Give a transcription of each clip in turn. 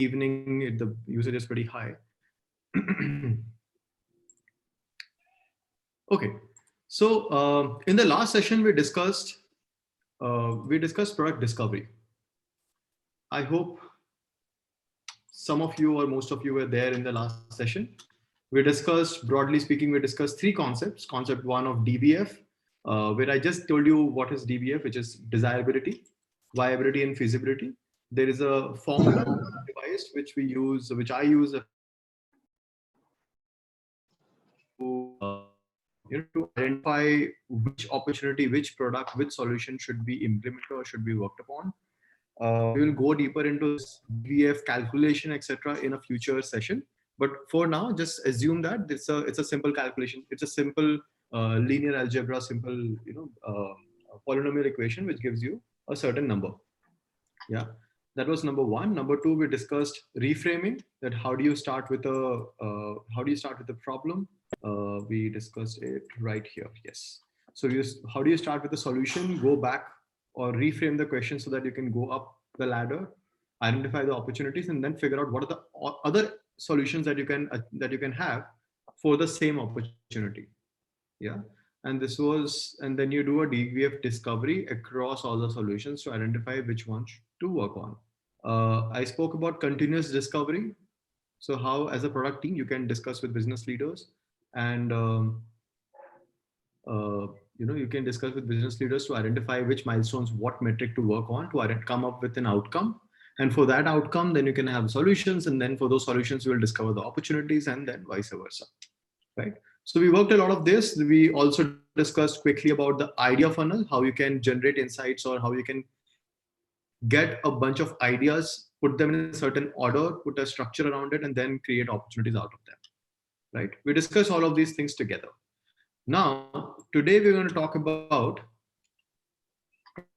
evening, the usage is pretty high. Okay, so in the last session we discussed product discovery. I hope some of you or most of you were there in the last session. We discussed, broadly speaking, we discussed three concepts. Concept one of DBF, where I just told you what is DBF, which is desirability, viability, and feasibility. There is a formula device which we use, which I use to identify which opportunity, which product, which solution should be implemented or should be worked upon. We will go deeper into this DVF calculation, etc., in a future session. But for now, just assume that it's a simple calculation. It's a simple linear algebra, simple polynomial equation which gives you a certain number. Yeah, that was number one. Number two, we discussed reframing. That how do you start with a problem? We discussed it right here. Yes. So how do you start with a solution? Go back or reframe the question so that you can go up the ladder, identify the opportunities, and then figure out what are the other solutions that you can have for the same opportunity. Yeah. And then you do a DVF discovery across all the solutions to identify which ones to work on. I spoke about continuous discovery. So how, as a product team, you can discuss with business leaders, and you can discuss with business leaders to identify which milestones, what metric to work on to come up with an outcome. And for that outcome, then you can have solutions, and then for those solutions, you will discover the opportunities, and then vice versa, right? So we worked a lot of this. We also discussed quickly about the idea funnel, how you can generate insights or how you can get a bunch of ideas, put them in a certain order, put a structure around it, and then create opportunities out of them, right? We discuss all of these things together. Now, today we're going to talk about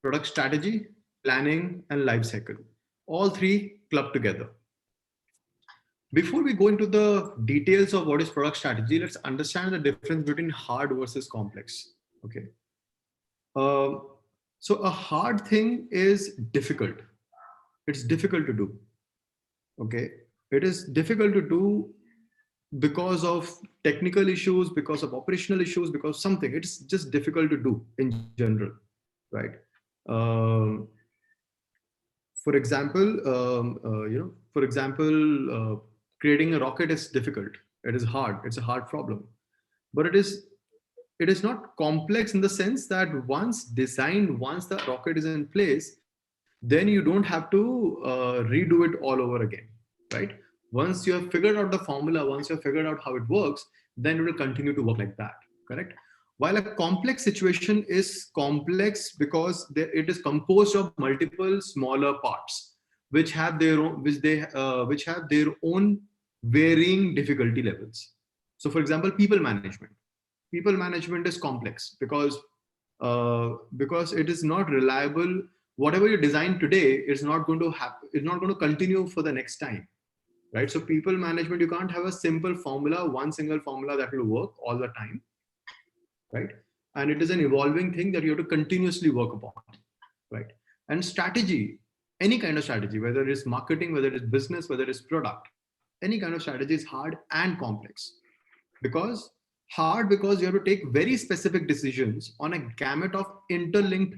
product strategy, planning, and life cycle. All three clubbed together. Before we go into the details of what is product strategy, let's understand the difference between hard versus complex. Okay. So a hard thing is difficult. It's difficult to do. Okay. It is difficult to do because of technical issues, because of operational issues, because something. It's just difficult to do in general, right? For example, creating a rocket is difficult. It is hard. It's a hard problem, but it is not complex in the sense that once designed, once the rocket is in place, then you don't have to redo it all over again, right? Once you have figured out the formula, once you have figured out how it works, then it will continue to work like that, correct? While a complex situation is complex because it is composed of multiple smaller parts, which have their own varying difficulty levels. So, for example, people management. People management is complex because it is not reliable. Whatever you design today is not going to happen. It's not going to continue for the next time, right? So people management, you can't have a simple formula, one single formula that will work all the time, right? And it is an evolving thing that you have to continuously work upon, right? And strategy, any kind of strategy, whether it is marketing, whether it is business, whether it is product, any kind of strategy is hard and complex. Because you have to take very specific decisions on a gamut of interlinked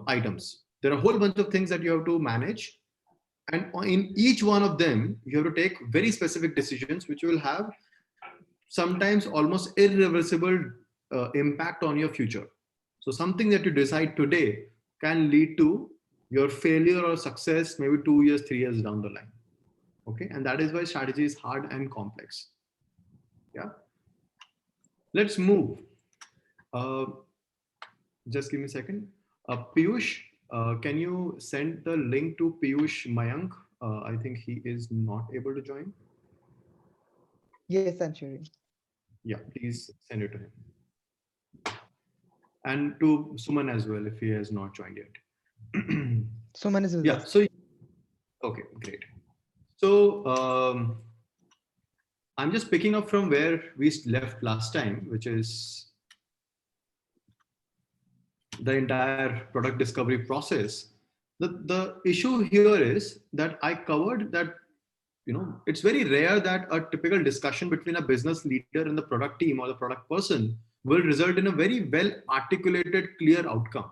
items. There are a whole bunch of things that you have to manage, and in each one of them you have to take very specific decisions which will have sometimes almost irreversible impact on your future. So something that you decide today can lead to your failure or success maybe 2 years, 3 years down the line. Okay, and that is why strategy is hard and complex. Yeah, let's move. Just give me a second. Piyush, can you send the link to Piyush Mayank? I think he is not able to join. Yes, I'm sharing. Yeah, please send it to him. And to Suman as well, if he has not joined yet. Suman is with Yeah, us. so, okay, great. So I'm just picking up from where we left last time, which is the entire product discovery process. The the issue here is that I covered that, it's very rare that a typical discussion between a business leader and the product team or the product person will result in a very well articulated, clear outcome.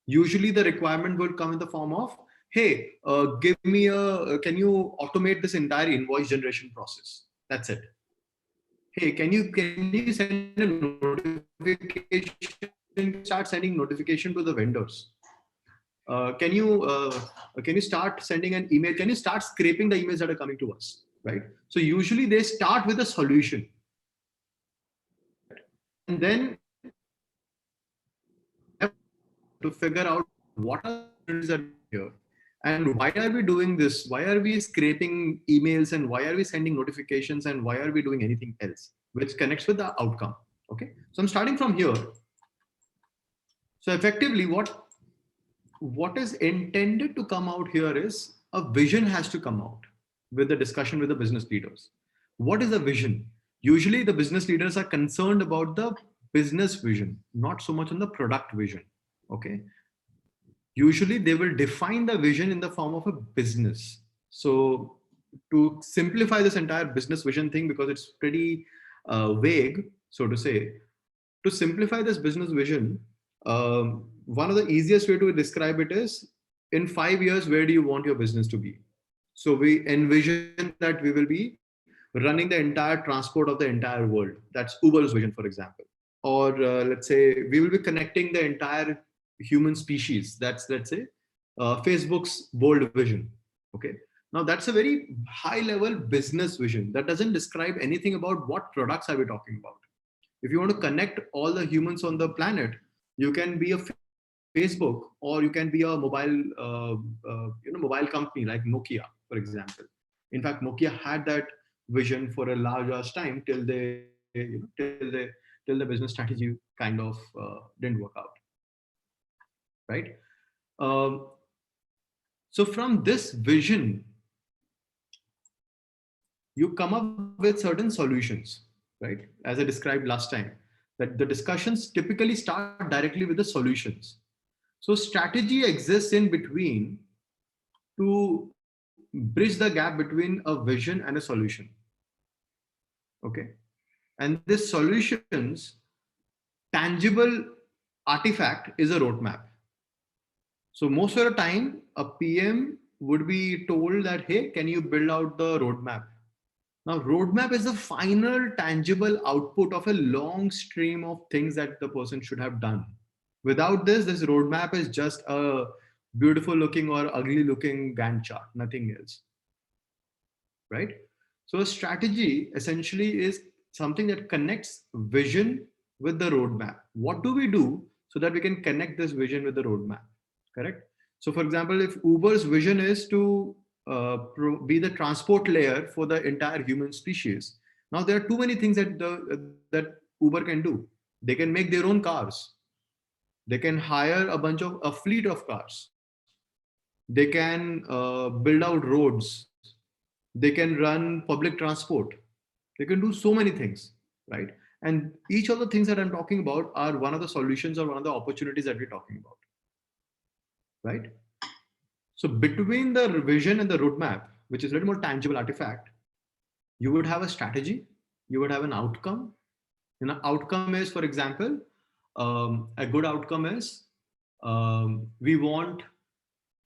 Usually the requirement will come in the form of, hey, give me can you automate this entire invoice generation process? That's it. Hey, can you send a notification? Start sending notification to the vendors. Can you start sending an email? Can you start scraping the emails that are coming to us? Right. So usually they start with a solution, and then to figure out what are the opportunities that are here, and why are we doing this? Why are we scraping emails, and why are we sending notifications, and why are we doing anything else which connects with the outcome? Okay. So I'm starting from here. So effectively, what is intended to come out here is a vision has to come out with the discussion with the business leaders. What is a vision? Usually the business leaders are concerned about the business vision, not so much on the product vision. Okay. Usually they will define the vision in the form of a business. So to simplify this entire business vision thing, because it's pretty vague, so to say, to simplify this business vision, one of the easiest way to describe it is, in 5 years, where do you want your business to be? So we envision that we will be running the entire transport of the entire world. That's Uber's vision, for example. Or let's say we will be connecting the entire human species. That's, let's say, Facebook's bold vision. Okay. Now that's a very high level business vision that doesn't describe anything about what products are we talking about. If you want to connect all the humans on the planet, you can be a Facebook, or you can be a mobile company like Nokia, for example. In fact, Nokia had that vision for a large time till till the business strategy kind of didn't work out, right? Um, so from this vision, you come up with certain solutions, right? As I described last time, that the discussions typically start directly with the solutions. So strategy exists in between to bridge the gap between a vision and a solution. Okay. And this solutions tangible artifact is a roadmap. So most of the time, a PM would be told that, hey, can you build out the roadmap? Now, roadmap is the final tangible output of a long stream of things that the person should have done. Without this roadmap is just a beautiful looking or ugly looking Gantt chart, nothing else, right? So a strategy essentially is something that connects vision with the roadmap. What do we do so that we can connect this vision with the roadmap? Correct. So, for example, if Uber's vision is to be the transport layer for the entire human species, now there are too many things that Uber can do. They can make their own cars. They can hire a fleet of cars. They can build out roads. They can run public transport. They can do so many things, right? And each of the things that I'm talking about are one of the solutions or one of the opportunities that we're talking about, right? So between the vision and the roadmap, which is a little more tangible artifact, you would have a strategy, you would have an outcome. And an outcome is, for example, a good outcome is, we want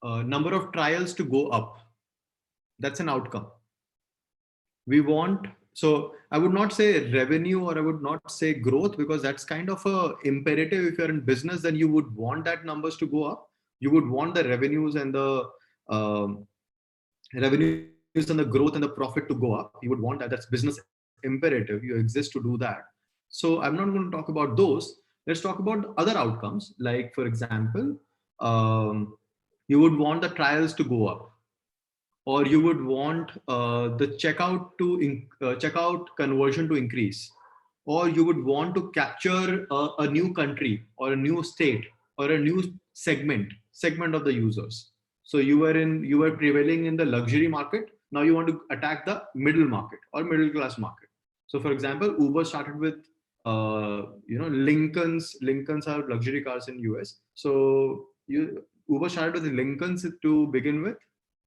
number of trials to go up. That's an outcome. We want, so I would not say revenue, or I would not say growth, because that's kind of a imperative. If you're in business, then you would want that numbers to go up. You would want the revenues and the revenues and the growth and the profit to go up. You would want that. That's business imperative. You exist to do that. So I'm not going to talk about those. Let's talk about other outcomes. Like, for example, you would want the trials to go up, or you would want the checkout conversion to increase, or you would want to capture a new country or a new state or a new segment of the users. So you were prevailing in the luxury market. Now you want to attack the middle market or middle class market. So for example, Uber started with Lincolns are luxury cars in US. So Uber started with the Lincolns to begin with.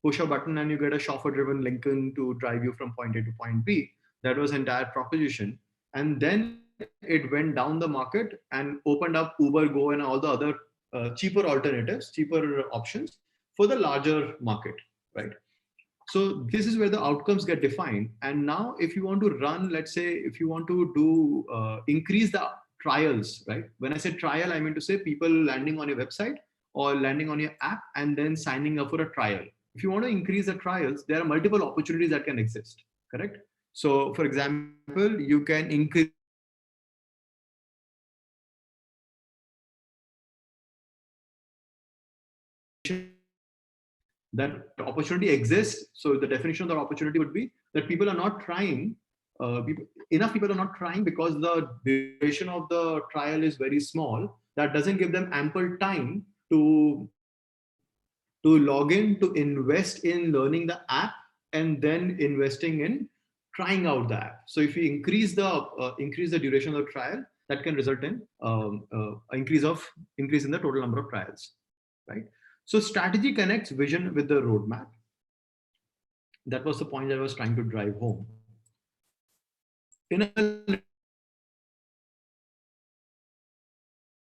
Push a button and you get a chauffeur-driven Lincoln to drive you from point A to point B. That was entire proposition. And then it went down the market and opened up Uber, Go, and all the other cheaper alternatives, cheaper options for the larger market, right? So this is where the outcomes get defined. And now if you want to run, let's say, if you want to do increase the trials, right? When I say trial, I mean to say people landing on your website or landing on your app and then signing up for a trial. If you want to increase the trials, there are multiple opportunities that can exist, correct? So for example, you can increase the duration of the trial. So if you want to increase the duration of the trial, that opportunity exists. So the definition of that opportunity would be that people are not trying, enough people are not trying because the duration of the trial is very small. That doesn't give them ample time to log in, to invest in learning the app, and then investing in trying out the app. So if you increase the duration of the trial, that can result in increase in the total number of trials, right? So strategy connects vision with the roadmap. That was the point I was trying to drive home. In a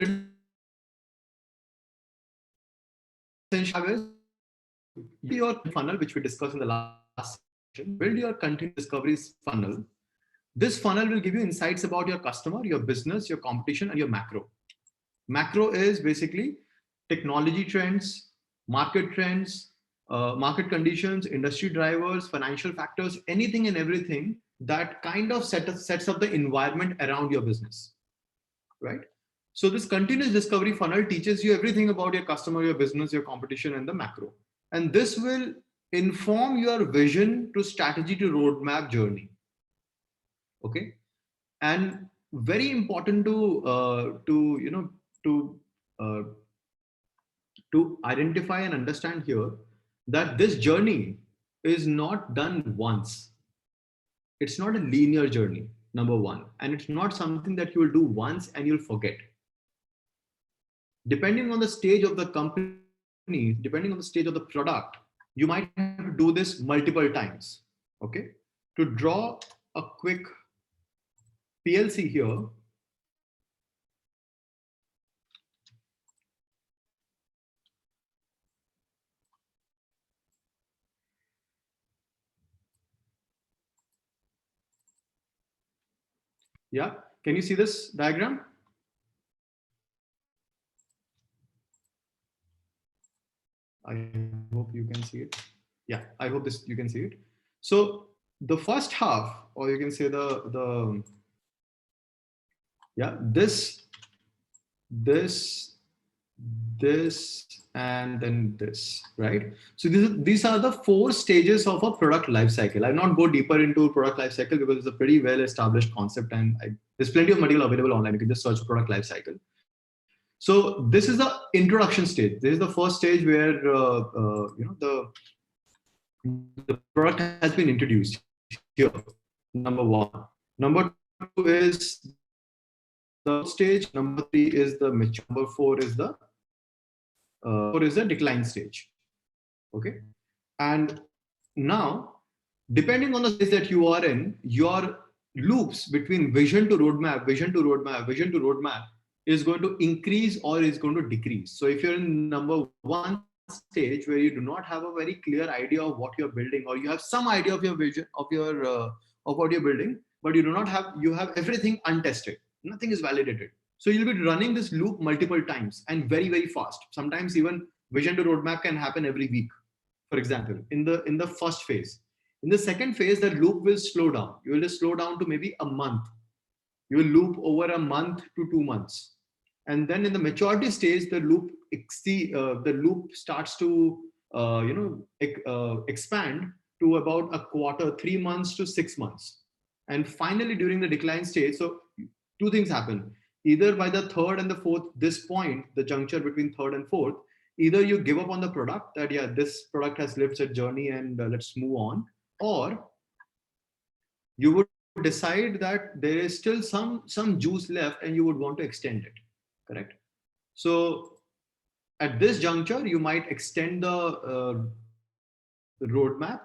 little essential is your funnel, which we discussed in the last session. Build your continuous discovery funnel. This funnel will give you insights about your customer, your business, your competition, and your macro. Macro is basically technology trends, market trends, market conditions, industry drivers, financial factors, anything and everything that kind of sets up the environment around your business, right? So this continuous discovery funnel teaches you everything about your customer, your business, your competition, and the macro. And this will inform your vision to strategy to roadmap journey. Okay, and very important to uh, to identify and understand here that this journey is not done once. It's not a linear journey, number one, and it's not something that you will do once and you'll forget. Depending on the stage of the company, depending on the stage of the product, you might have to do this multiple times. Okay, to draw a quick PLC here, yeah, can you see this diagram? I hope you can see it. Yeah, I hope this you can see it. So the first half, or you can say the yeah, this, this, and then this, right? So these are the four stages of a product life cycle. I'll not go deeper into product life cycle because it's a pretty well established concept, and there's plenty of material available online. You can just search product life cycle. So this is the introduction stage. This is the first stage where the product has been introduced here. Number one. Number two is the stage. Number three is the mature stage. Number four is the decline stage. Okay, and now depending on the stage that you are in, your loops between vision to roadmap, vision to roadmap, vision to roadmap is going to increase or is going to decrease. So if you're in number one stage where you do not have a very clear idea of what you're building, or you have some idea of your vision of what you're building, but you have everything untested, nothing is validated. So you'll be running this loop multiple times and very fast. Sometimes even vision to roadmap can happen every week, for example, in the first phase. In the second phase, the loop will slow down. You will just slow down to maybe a month. You will loop over a month to 2 months. And then in the maturity stage, the loop starts to expand to about a quarter, 3 months to 6 months. And finally, during the decline stage, so two things happen. Either by the third and the fourth, this point, the juncture between third and fourth, either you give up on the product, that yeah, this product has lived its journey and let's move on, or you would decide that there is still some juice left and you would want to extend it, correct? So At this juncture, you might extend the roadmap.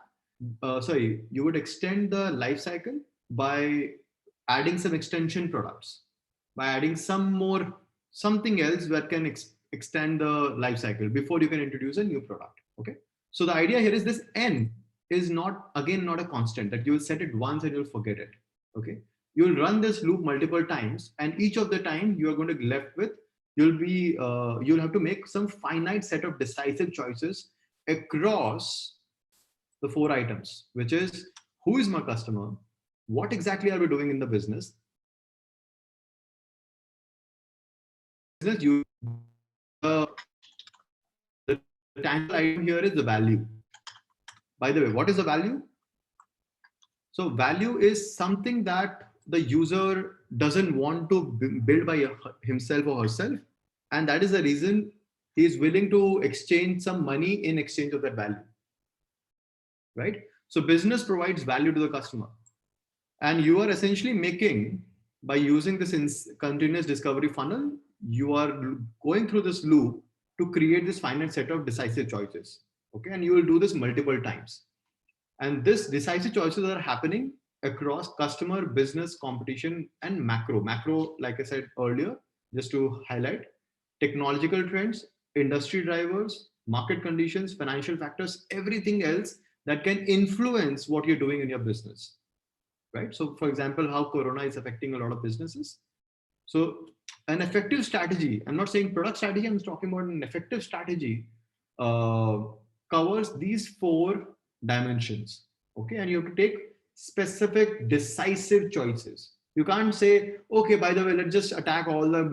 You would extend the life cycle by adding some extension products, by adding something else that can extend the life cycle before you can introduce a new product. Okay. So the idea here is this N is not, again, not a constant that you will set it once and you'll forget it. Okay. You'll run this loop multiple times, and each of the time you are going to be left with, you'll have to make some finite set of decisive choices across the four items, which is who is my customer, what exactly are we doing in the business. You, the tangible item here is the value. By the way, what is the value? So value is something that the user doesn't want to build by himself or herself, and that is the reason he is willing to exchange some money in exchange of that value, right? So business provides value to the customer, and you are essentially making, by using this continuous discovery funnel, you are going through this loop to create this finite set of decisive choices. Okay, and you will do this multiple times. And this decisive choices are happening across customer, business, competition, and macro. Macro, like I said earlier, just to highlight, technological trends, industry drivers, market conditions, financial factors, everything else that can influence what you're doing in your business, right? So, for example, how Corona is affecting a lot of businesses. So, an effective strategy, I'm not saying product strategy, I'm talking about an effective strategy, uh, covers these four dimensions. Okay, and you have to take specific, decisive choices. You can't say, okay, by the way, let's just attack all the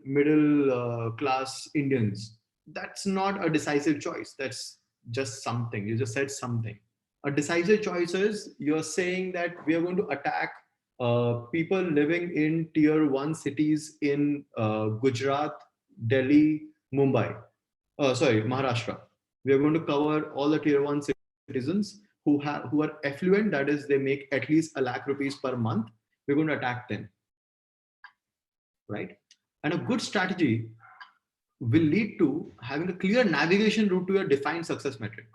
middle class Indians. That's not a decisive choice. That's just something. You just said something. A decisive choice is you're saying that we are going to attack people living in tier one cities in Gujarat, Delhi, Mumbai. Maharashtra. We are going to cover all the tier one citizens who are affluent. That is, they make at least a lakh rupees per month. We're going to attack them, right? And a good strategy will lead to having a clear navigation route to your defined success metric.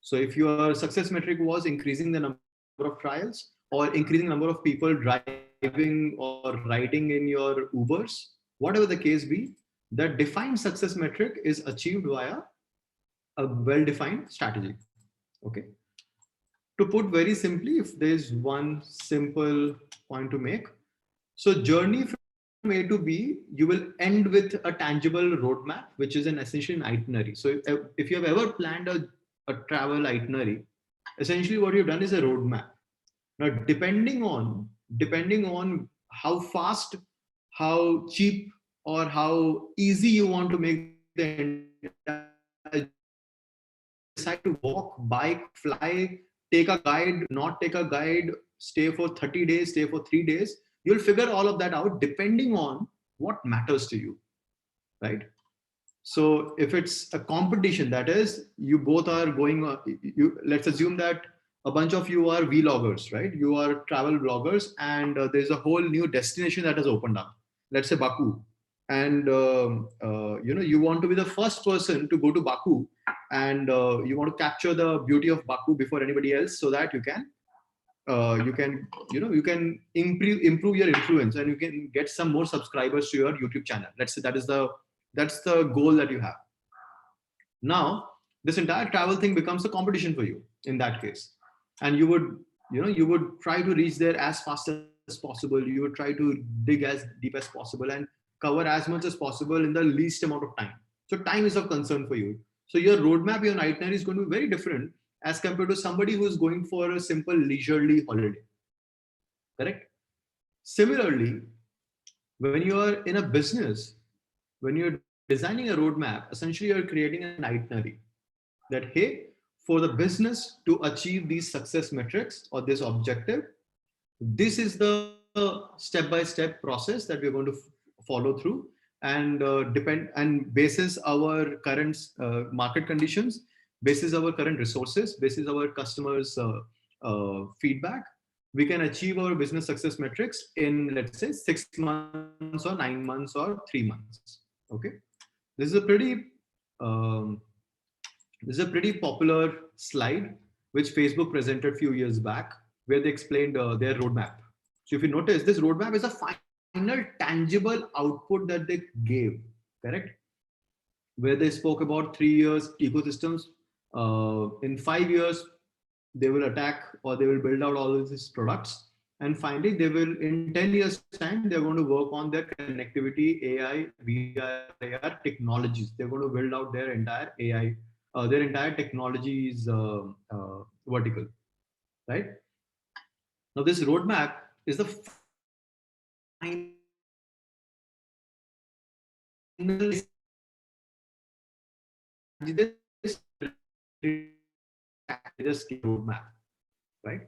So if your success metric was increasing the number of trials or increasing the number of people driving or riding in your Ubers, whatever the case be, that defined success metric is achieved via a well-defined strategy. Okay. To put very simply, if there's one simple point to make, so journey from A to B, you will end with a tangible roadmap, which is an essential itinerary. So if you have ever planned a travel itinerary, essentially what you've done is a roadmap. Now, depending on how fast, how cheap, or how easy you want to make the entire journey, decide to walk, bike, fly, take a guide, not take a guide, stay for 30 days, stay for 3 days. You'll figure all of that out depending on what matters to you, right? So if it's a competition, that is, you both are going, let's assume that a bunch of you are vloggers, right? You are travel bloggers, and there's a whole new destination that has opened up. Let's say Baku, and you want to be the first person to go to Baku, and you want to capture the beauty of Baku before anybody else, so that you can improve your influence, and you can get some more subscribers to your YouTube channel. Let's say that's the goal that you have. Now this entire travel thing becomes a competition for you in that case, and you would try to reach there as fast as possible. You would try to dig as deep as possible and cover as much as possible in the least amount of time. So time is of concern for you. So your roadmap, your itinerary is going to be very different as compared to somebody who is going for a simple leisurely holiday. Correct? Similarly, when you are in a business, when you're designing a roadmap, essentially you're creating an itinerary that, hey, for the business to achieve these success metrics or this objective, this is the step-by-step process that we're going to follow through, and basis our current market conditions, basis our current resources, basis our customers feedback, we can achieve our business success metrics in, let's say, 6 months or 9 months or 3 months. Okay, this is a pretty Um, this is a pretty popular slide which Facebook presented a few years back, where they explained their roadmap. So if you notice, this roadmap is a final tangible output that they gave, correct? Where they spoke about 3 years ecosystems. In 5 years, they will attack or they will build out all of these products. And finally, they will, in 10 years' time, they're going to work on their connectivity, AI, VR, AR technologies. They're going to build out their entire AI, their entire technologies vertical, right? Now, this roadmap is the final roadmap, right?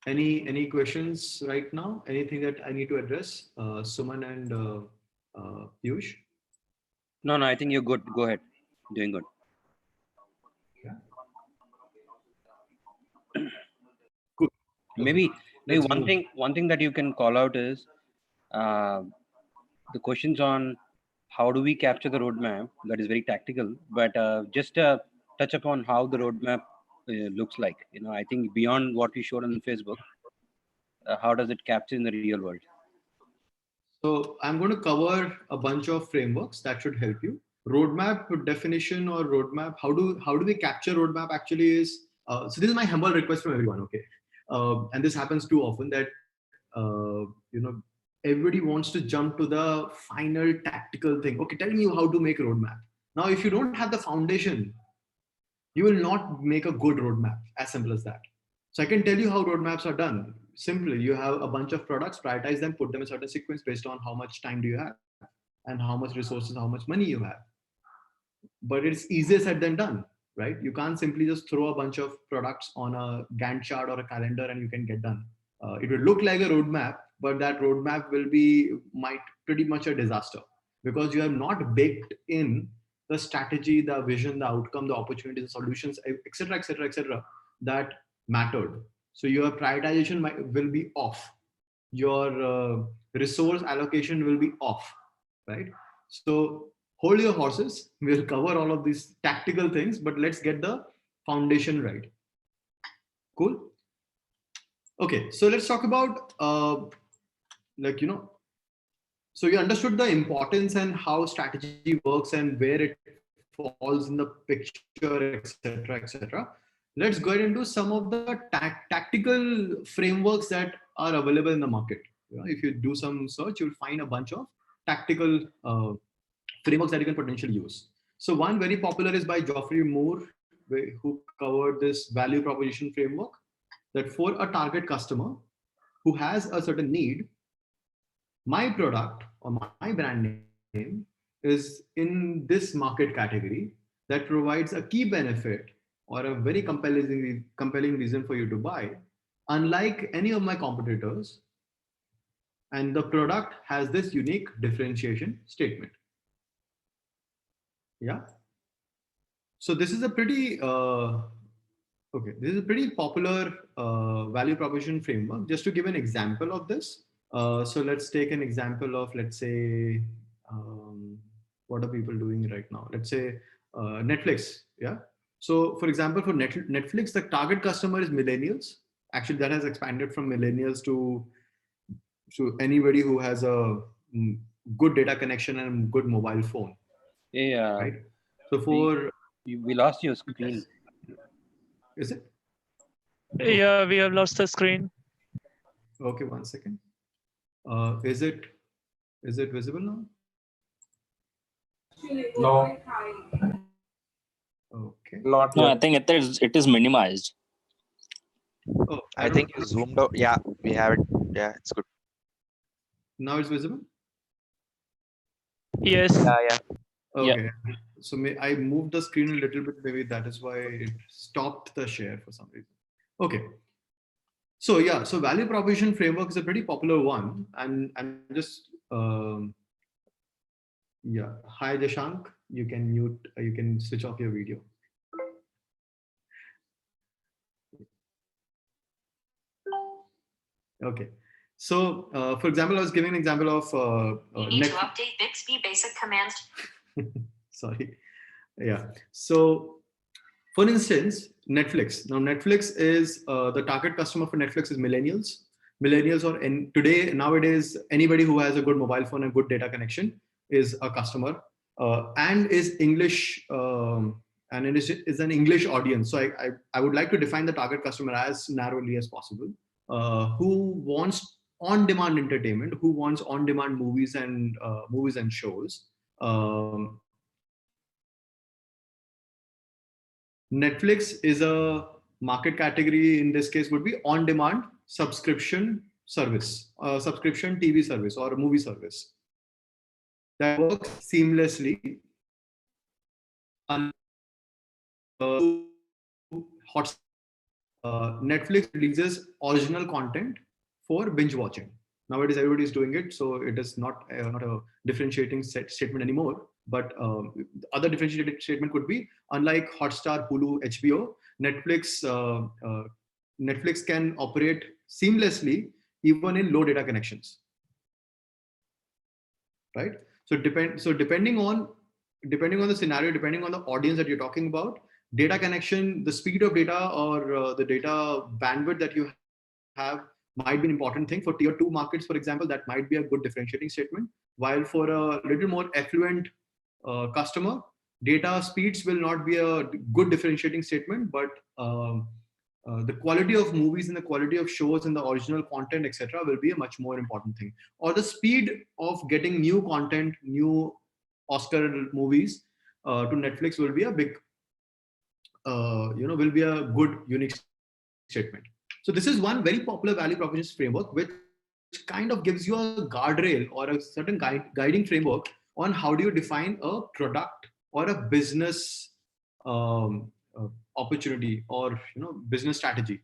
Any questions right now? Anything that I need to address, Suman and Piyush? No, I think you're good. Go ahead. Doing good. Yeah. Good. Maybe Okay. maybe Let's move. one thing that you can call out is uh, the questions on how do we capture the roadmap. That is very tactical, but just touch upon how the roadmap looks like. I think beyond what we showed on Facebook, how does it capture in the real world? So I'm going to cover a bunch of frameworks that should help you. Roadmap definition or roadmap. How do we capture roadmap? Actually, is so. This is my humble request from everyone. Okay, and this happens too often that everybody wants to jump to the final tactical thing. Okay, tell me how to make a roadmap. Now, if you don't have the foundation, you will not make a good roadmap. As simple as that. So I can tell you how roadmaps are done. Simply, you have a bunch of products, prioritize them, put them in a certain sequence based on how much time do you have and how much resources, how much money you have. But it's easier said than done, right? You can't simply just throw a bunch of products on a Gantt chart or a calendar and you can get done. It will look like a roadmap, but that roadmap will be might pretty much a disaster because you have not baked in the strategy, the vision, the outcome, the opportunities, the solutions, etc., etc., etc., that mattered. So your prioritization will be off. Your resource allocation will be off, right? So hold your horses. We'll cover all of these tactical things, but let's get the foundation right. Cool. Okay, so let's talk about like so you understood the importance and how strategy works and where it falls in the picture, etc., etc. Let's go into some of the tactical frameworks that are available in the market. If you do some search, you'll find a bunch of tactical frameworks that you can potentially use. So one very popular is by Geoffrey Moore, who covered this value proposition framework, that for a target customer who has a certain need, my product or my brand name is in this market category that provides a key benefit or a very compelling reason for you to buy, unlike any of my competitors, and the product has this unique differentiation statement. Yeah. So this is a pretty okay. This is a pretty popular value proposition framework. Just to give an example of this, so let's take an example of, let's say, what are people doing right now? Let's say Netflix. Yeah. So for example, for Netflix, the target customer is millennials. Actually, that has expanded from millennials to anybody who has a good data connection and good mobile phone, Yeah, right? So we for we lost your screen. is it Yeah, we have lost the screen. okay? One second. Is it visible now? No, Okay. not No, I yet. think it is minimized. Oh, I I don't think you zoomed out. Yeah, we have it. Yeah, it's good. now it's visible. Yes. Yeah. Yeah. Okay. So I moved the screen a little bit. Maybe that is why it stopped the share for some reason. Okay. So yeah, so value proposition framework is a pretty popular one, and I'm just yeah. Hi Jashank, you can mute. You can switch off your video. Okay. So, for example, I was giving an example of you need to update Bixby basic commands. Sorry. Yeah. So, for instance, Netflix. Now, Netflix is the target customer for Netflix is millennials. Millennials, or nowadays, anybody who has a good mobile phone and good data connection is a customer, and is English, and it is an English audience. So, I would like to define the target customer as narrowly as possible, who wants on-demand entertainment, who wants on-demand movies and shows. Netflix is a market category, in this case would be on-demand subscription service, subscription TV service or a movie service that works seamlessly on hot. Netflix releases original content for binge watching. Nowadays, everybody is doing it, so it is not a differentiating statement anymore. But the other differentiating statement could be, unlike Hotstar, Hulu, HBO, Netflix can operate seamlessly even in low data connections. Right. So depending on the scenario, depending on the audience that you're talking about, data connection, the speed of data, or the data bandwidth that you have might be an important thing. For tier 2 markets, for example, that might be a good differentiating statement. While for a little more affluent customer, data speeds will not be a good differentiating statement, but the quality of movies and the quality of shows and the original content, etc., will be a much more important thing. Or the speed of getting new content, new Oscar movies to Netflix will be a big, will be a good unique statement. So this is one very popular value propositions framework, which kind of gives you a guardrail or a certain guiding framework on how do you define a product or a business opportunity or business strategy.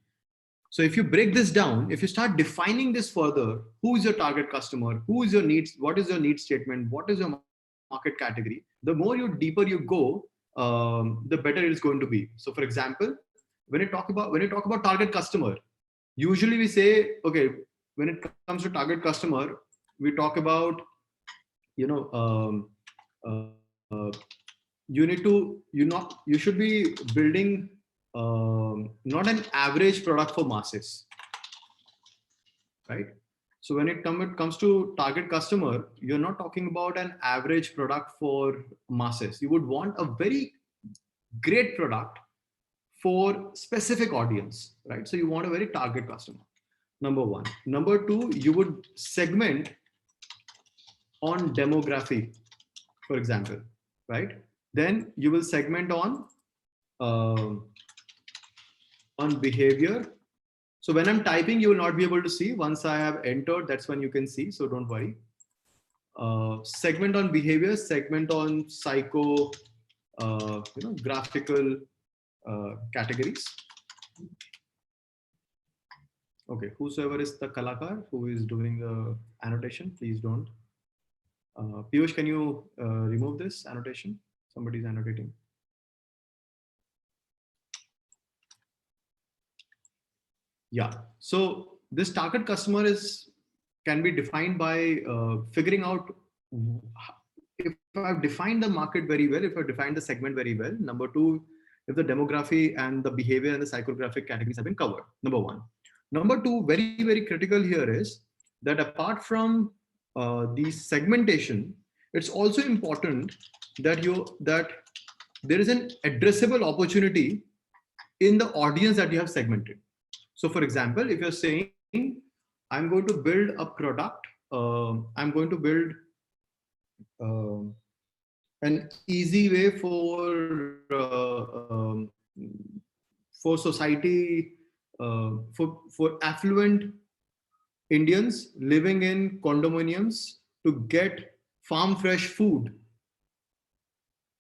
So if you break this down, if you start defining this further, who is your target customer, who is your needs, what is your need statement, what is your market category, the more deeper you go, the better it is going to be. So for example, when you talk about target customer, usually we say, okay, when it comes to target customer, we talk about, you should be building not an average product for masses, right? So when it comes to target customer, you're not talking about an average product for masses. You would want a very great product for specific audience, right? So you want a very target customer, number one. Number two, you would segment on demography, for example, right? Then you will segment on behavior. So when I'm typing, you will not be able to see. Once I have entered, that's when you can see. So don't worry. Segment on behavior, segment on psycho, graphical categories. Okay, whosoever is the kalakar who is doing the annotation, please don't. Piyush, can you remove this annotation? Somebody's annotating. Yeah, so this target customer can be defined by figuring out if I've defined the market very well, if I've defined the segment very well. Number two, if the demography and the behavior and the psychographic categories have been covered. Number one. Number two, very, very critical here is that apart from the segmentation, it's also important that there is an addressable opportunity in the audience that you have segmented. So for example, if you're saying, I'm going to build a product, I'm going to build an easy way for society, for affluent Indians living in condominiums to get farm fresh food,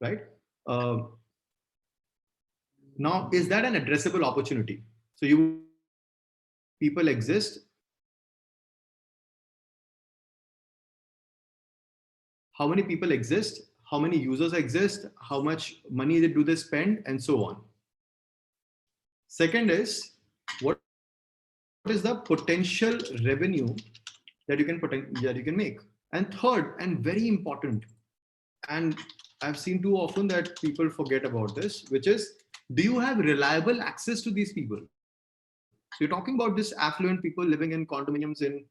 right? Now, is that an addressable opportunity? So people exist. How many people exist? How many users exist? How much money do they spend? And so on. Second is, what is the potential revenue that you can make. And third, and very important, and I've seen too often that people forget about this, which is, do you have reliable access to these people? So you're talking about this affluent people living in condominiums in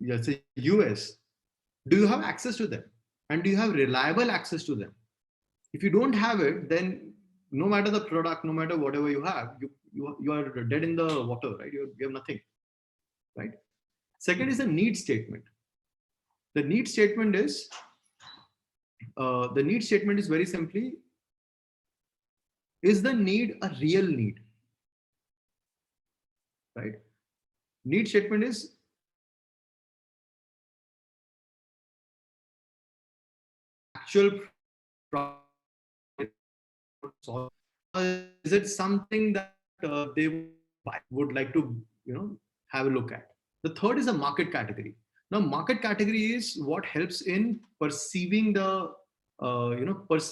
let's say US. Do you have access to them? And do you have reliable access to them? If you don't have it, then no matter the product, no matter whatever you have, you are dead in the water, right? You have nothing, right? Second is a need statement. The need statement is very simply, is the need a real need, right? Need statement is actual solve, is it something that they would like to have a look at. The third is a market category. Now market category is what helps in perceiving the helps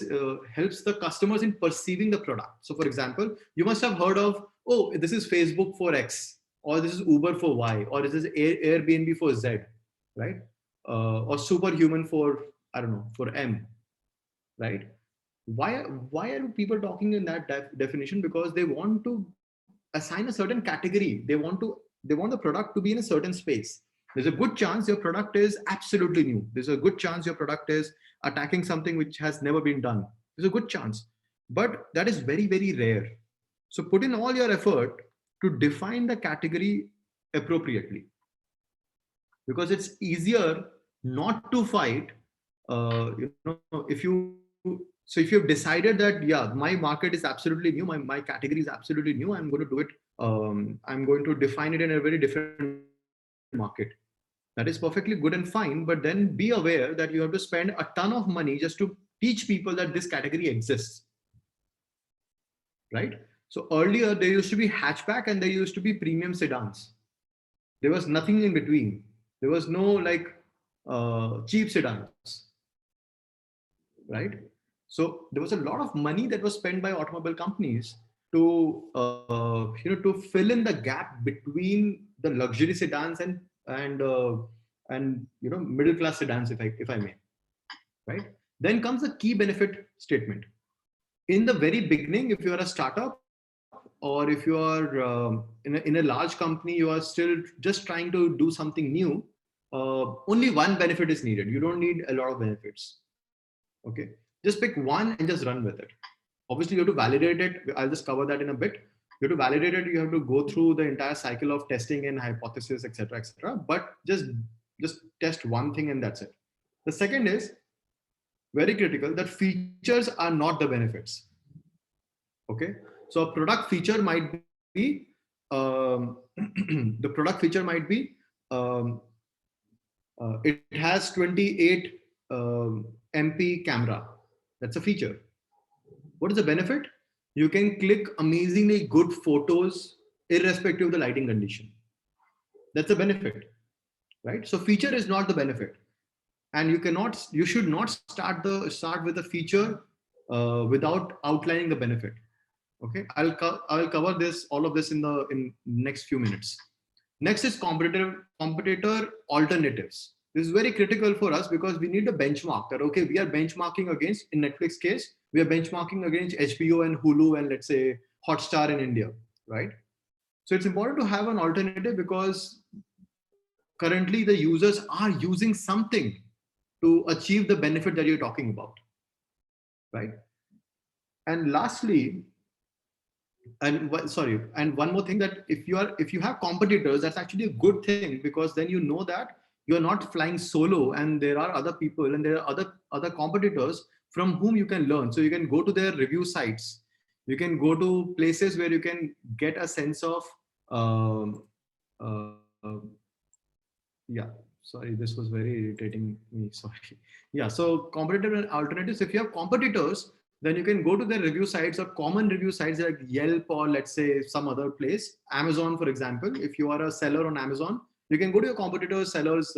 the customers in perceiving the product. So for example, you must have heard of, oh, this is Facebook for X, or this is Uber for Y, or this is Airbnb for Z, right? Or Superhuman for, I don't know, for M, right? Why are people talking in that definition? Because they want to assign a certain category. They want the product to be in a certain space. There's a good chance your product is absolutely new. There's a good chance your product is attacking something which has never been done. There's a good chance, but that is very, very rare. So put in all your effort to define the category appropriately, because it's easier not to fight. If you've decided that, yeah, my market is absolutely new, my category is absolutely new, I'm going to do it, I'm going to define it in a very different market. That is perfectly good and fine, but then be aware that you have to spend a ton of money just to teach people that this category exists, right? So earlier there used to be hatchback and there used to be premium sedans. There was nothing in between. There was no like cheap sedans, right? So there was a lot of money that was spent by automobile companies to to fill in the gap between the luxury sedans and middle class sedans, if I may, right? Then comes the key benefit statement. In the very beginning, if you are a startup, or if you are in a large company, you are still just trying to do something new, only one benefit is needed. You don't need a lot of benefits. Okay, just pick one and just run with it. Obviously, you have to validate it. I'll just cover that in a bit. You have to validate it. You have to go through the entire cycle of testing and hypothesis, etc., etc. But just test one thing and that's it. The second is very critical, that features are not the benefits. Okay, so a product feature might be the product feature might be it has 28 MP camera. That's a feature. What is the benefit? You can click amazingly good photos irrespective of the lighting condition. That's a benefit, right? So feature is not the benefit, and you should not start with a feature without outlining the benefit. Okay, I'll cover all of this in next few minutes. Next is competitor alternatives. This is very critical for us because we need a benchmark that, okay, we are benchmarking against, in Netflix case, we are benchmarking against HBO and Hulu and let's say Hotstar in India, right? So it's important to have an alternative because currently the users are using something to achieve the benefit that you're talking about, right? And lastly, and one more thing, that if you have competitors, that's actually a good thing, because then you know that you're not flying solo and there are other people and there are other competitors from whom you can learn. So you can go to their review sites, you can go to places where you can get a sense of yeah, sorry, this was very irritating me, sorry. Yeah, so competitive and alternatives, if you have competitors, then you can go to their review sites or common review sites like Yelp or let's say some other place, Amazon, for example. If you are a seller on Amazon, you can go to your competitor's seller's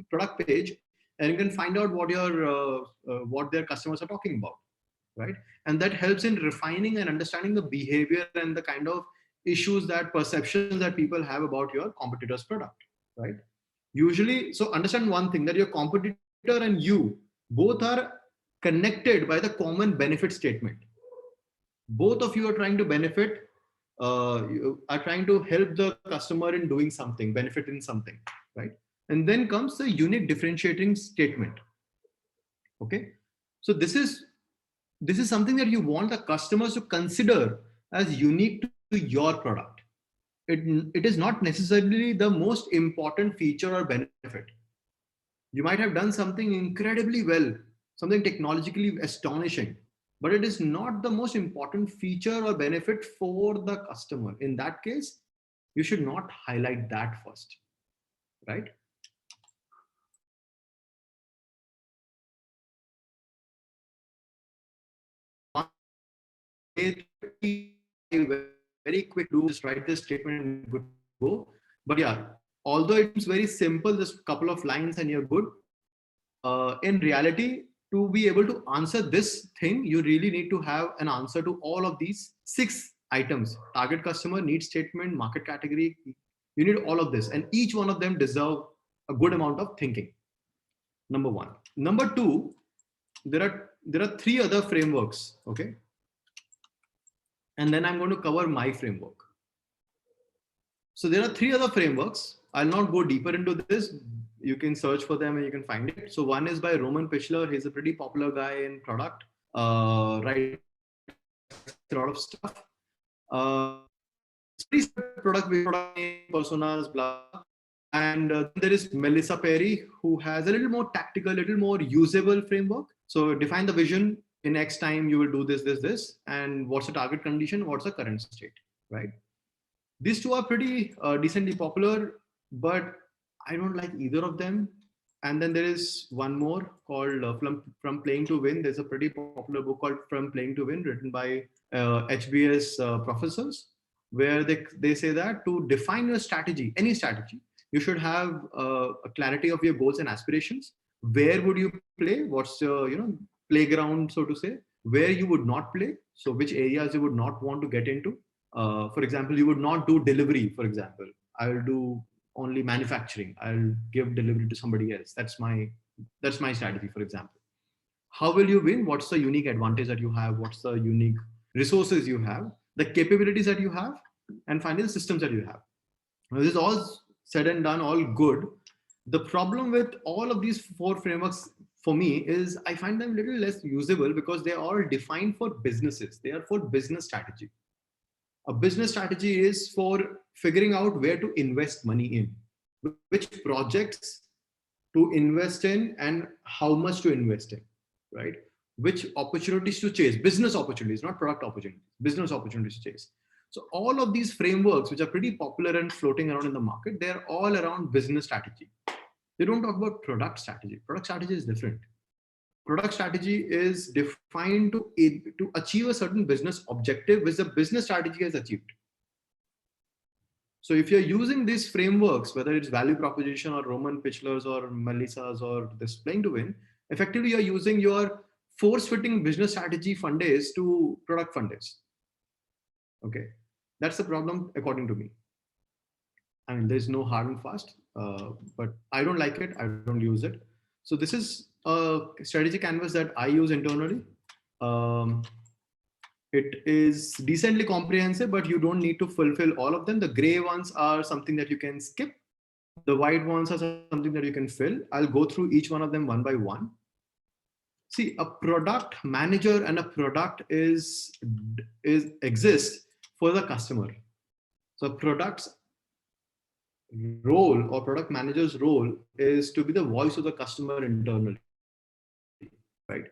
product page and you can find out what their customers are talking about, right? And that helps in refining and understanding the behavior and the kind of issues, that perceptions that people have about your competitor's product, right? Usually, so understand one thing, that your competitor and you both are connected by the common benefit statement. Both of you are trying to benefit, you are trying to help the customer in doing something, benefit in something, right? And then comes the unique differentiating statement. Okay, so this is something that you want the customers to consider as unique to your product. It is not necessarily the most important feature or benefit. You might have done something incredibly well, something technologically astonishing, but it is not the most important feature or benefit for the customer. In that case, you should not highlight that first, right? Very quick, do just write this statement and good to go. But yeah, although it's very simple, just a couple of lines and you're good. In reality, to be able to answer this thing, you really need to have an answer to all of these 6 items: target customer, need statement, market category. You need all of this, and each one of them deserve a good amount of thinking. Number 1. Number 2, there are 3 other frameworks. Okay, and then I'm going to cover my framework. So there are 3 other frameworks. I'll not go deeper into this. You can search for them and you can find it. So one is by Roman Pichler. He's a pretty popular guy in product, writes a lot of stuff. Product personas, blah. And there is Melissa Perry, who has a little more tactical, little more usable framework. So define the vision. In X time, you will do this, this, this, and what's the target condition? What's the current state, right? These 2 are pretty decently popular, but I don't like either of them. And then there is one more called From Playing to Win. There's a pretty popular book called From Playing to Win, written by HBS professors, where they say that to define your strategy, any strategy, you should have a clarity of your goals and aspirations. Where would you play? What's your playground, so to say? Where you would not play. So which areas you would not want to get into. For example, you would not do delivery. For example, I will do only manufacturing. I'll give delivery to somebody else. That's my strategy, for example. How will you win? What's the unique advantage that you have? What's the unique resources you have? The capabilities that you have, and finally the systems that you have. Now, this is all said and done, all good. The problem with all of these 4 frameworks for me is I find them a little less usable because they are all defined for businesses. They are for business strategy. A business strategy is for figuring out where to invest money in, which projects to invest in and how much to invest in, right? Which opportunities to chase, business opportunities, not product opportunities, business opportunities to chase. So all of these frameworks, which are pretty popular and floating around in the market, they're all around business strategy. They don't talk about product strategy. Product strategy is different. Product strategy is defined to achieve a certain business objective, which the business strategy has achieved. So if you're using these frameworks, whether it's value proposition or Roman Pichler's or Melissa's or this Playing to Win, effectively you're using your force-fitting business strategy fund days to product fund days. Okay, that's the problem according to me. I mean, there's no hard and fast, but I don't like it. I don't use it. So this is a strategy canvas that I use internally. It is decently comprehensive, but you don't need to fulfill all of them. The gray ones are something that you can skip. The white ones are something that you can fill. I'll go through each one of them one by one. See, a product manager and a product exists for the customer. So product's role or product manager's role is to be the voice of the customer internally, right?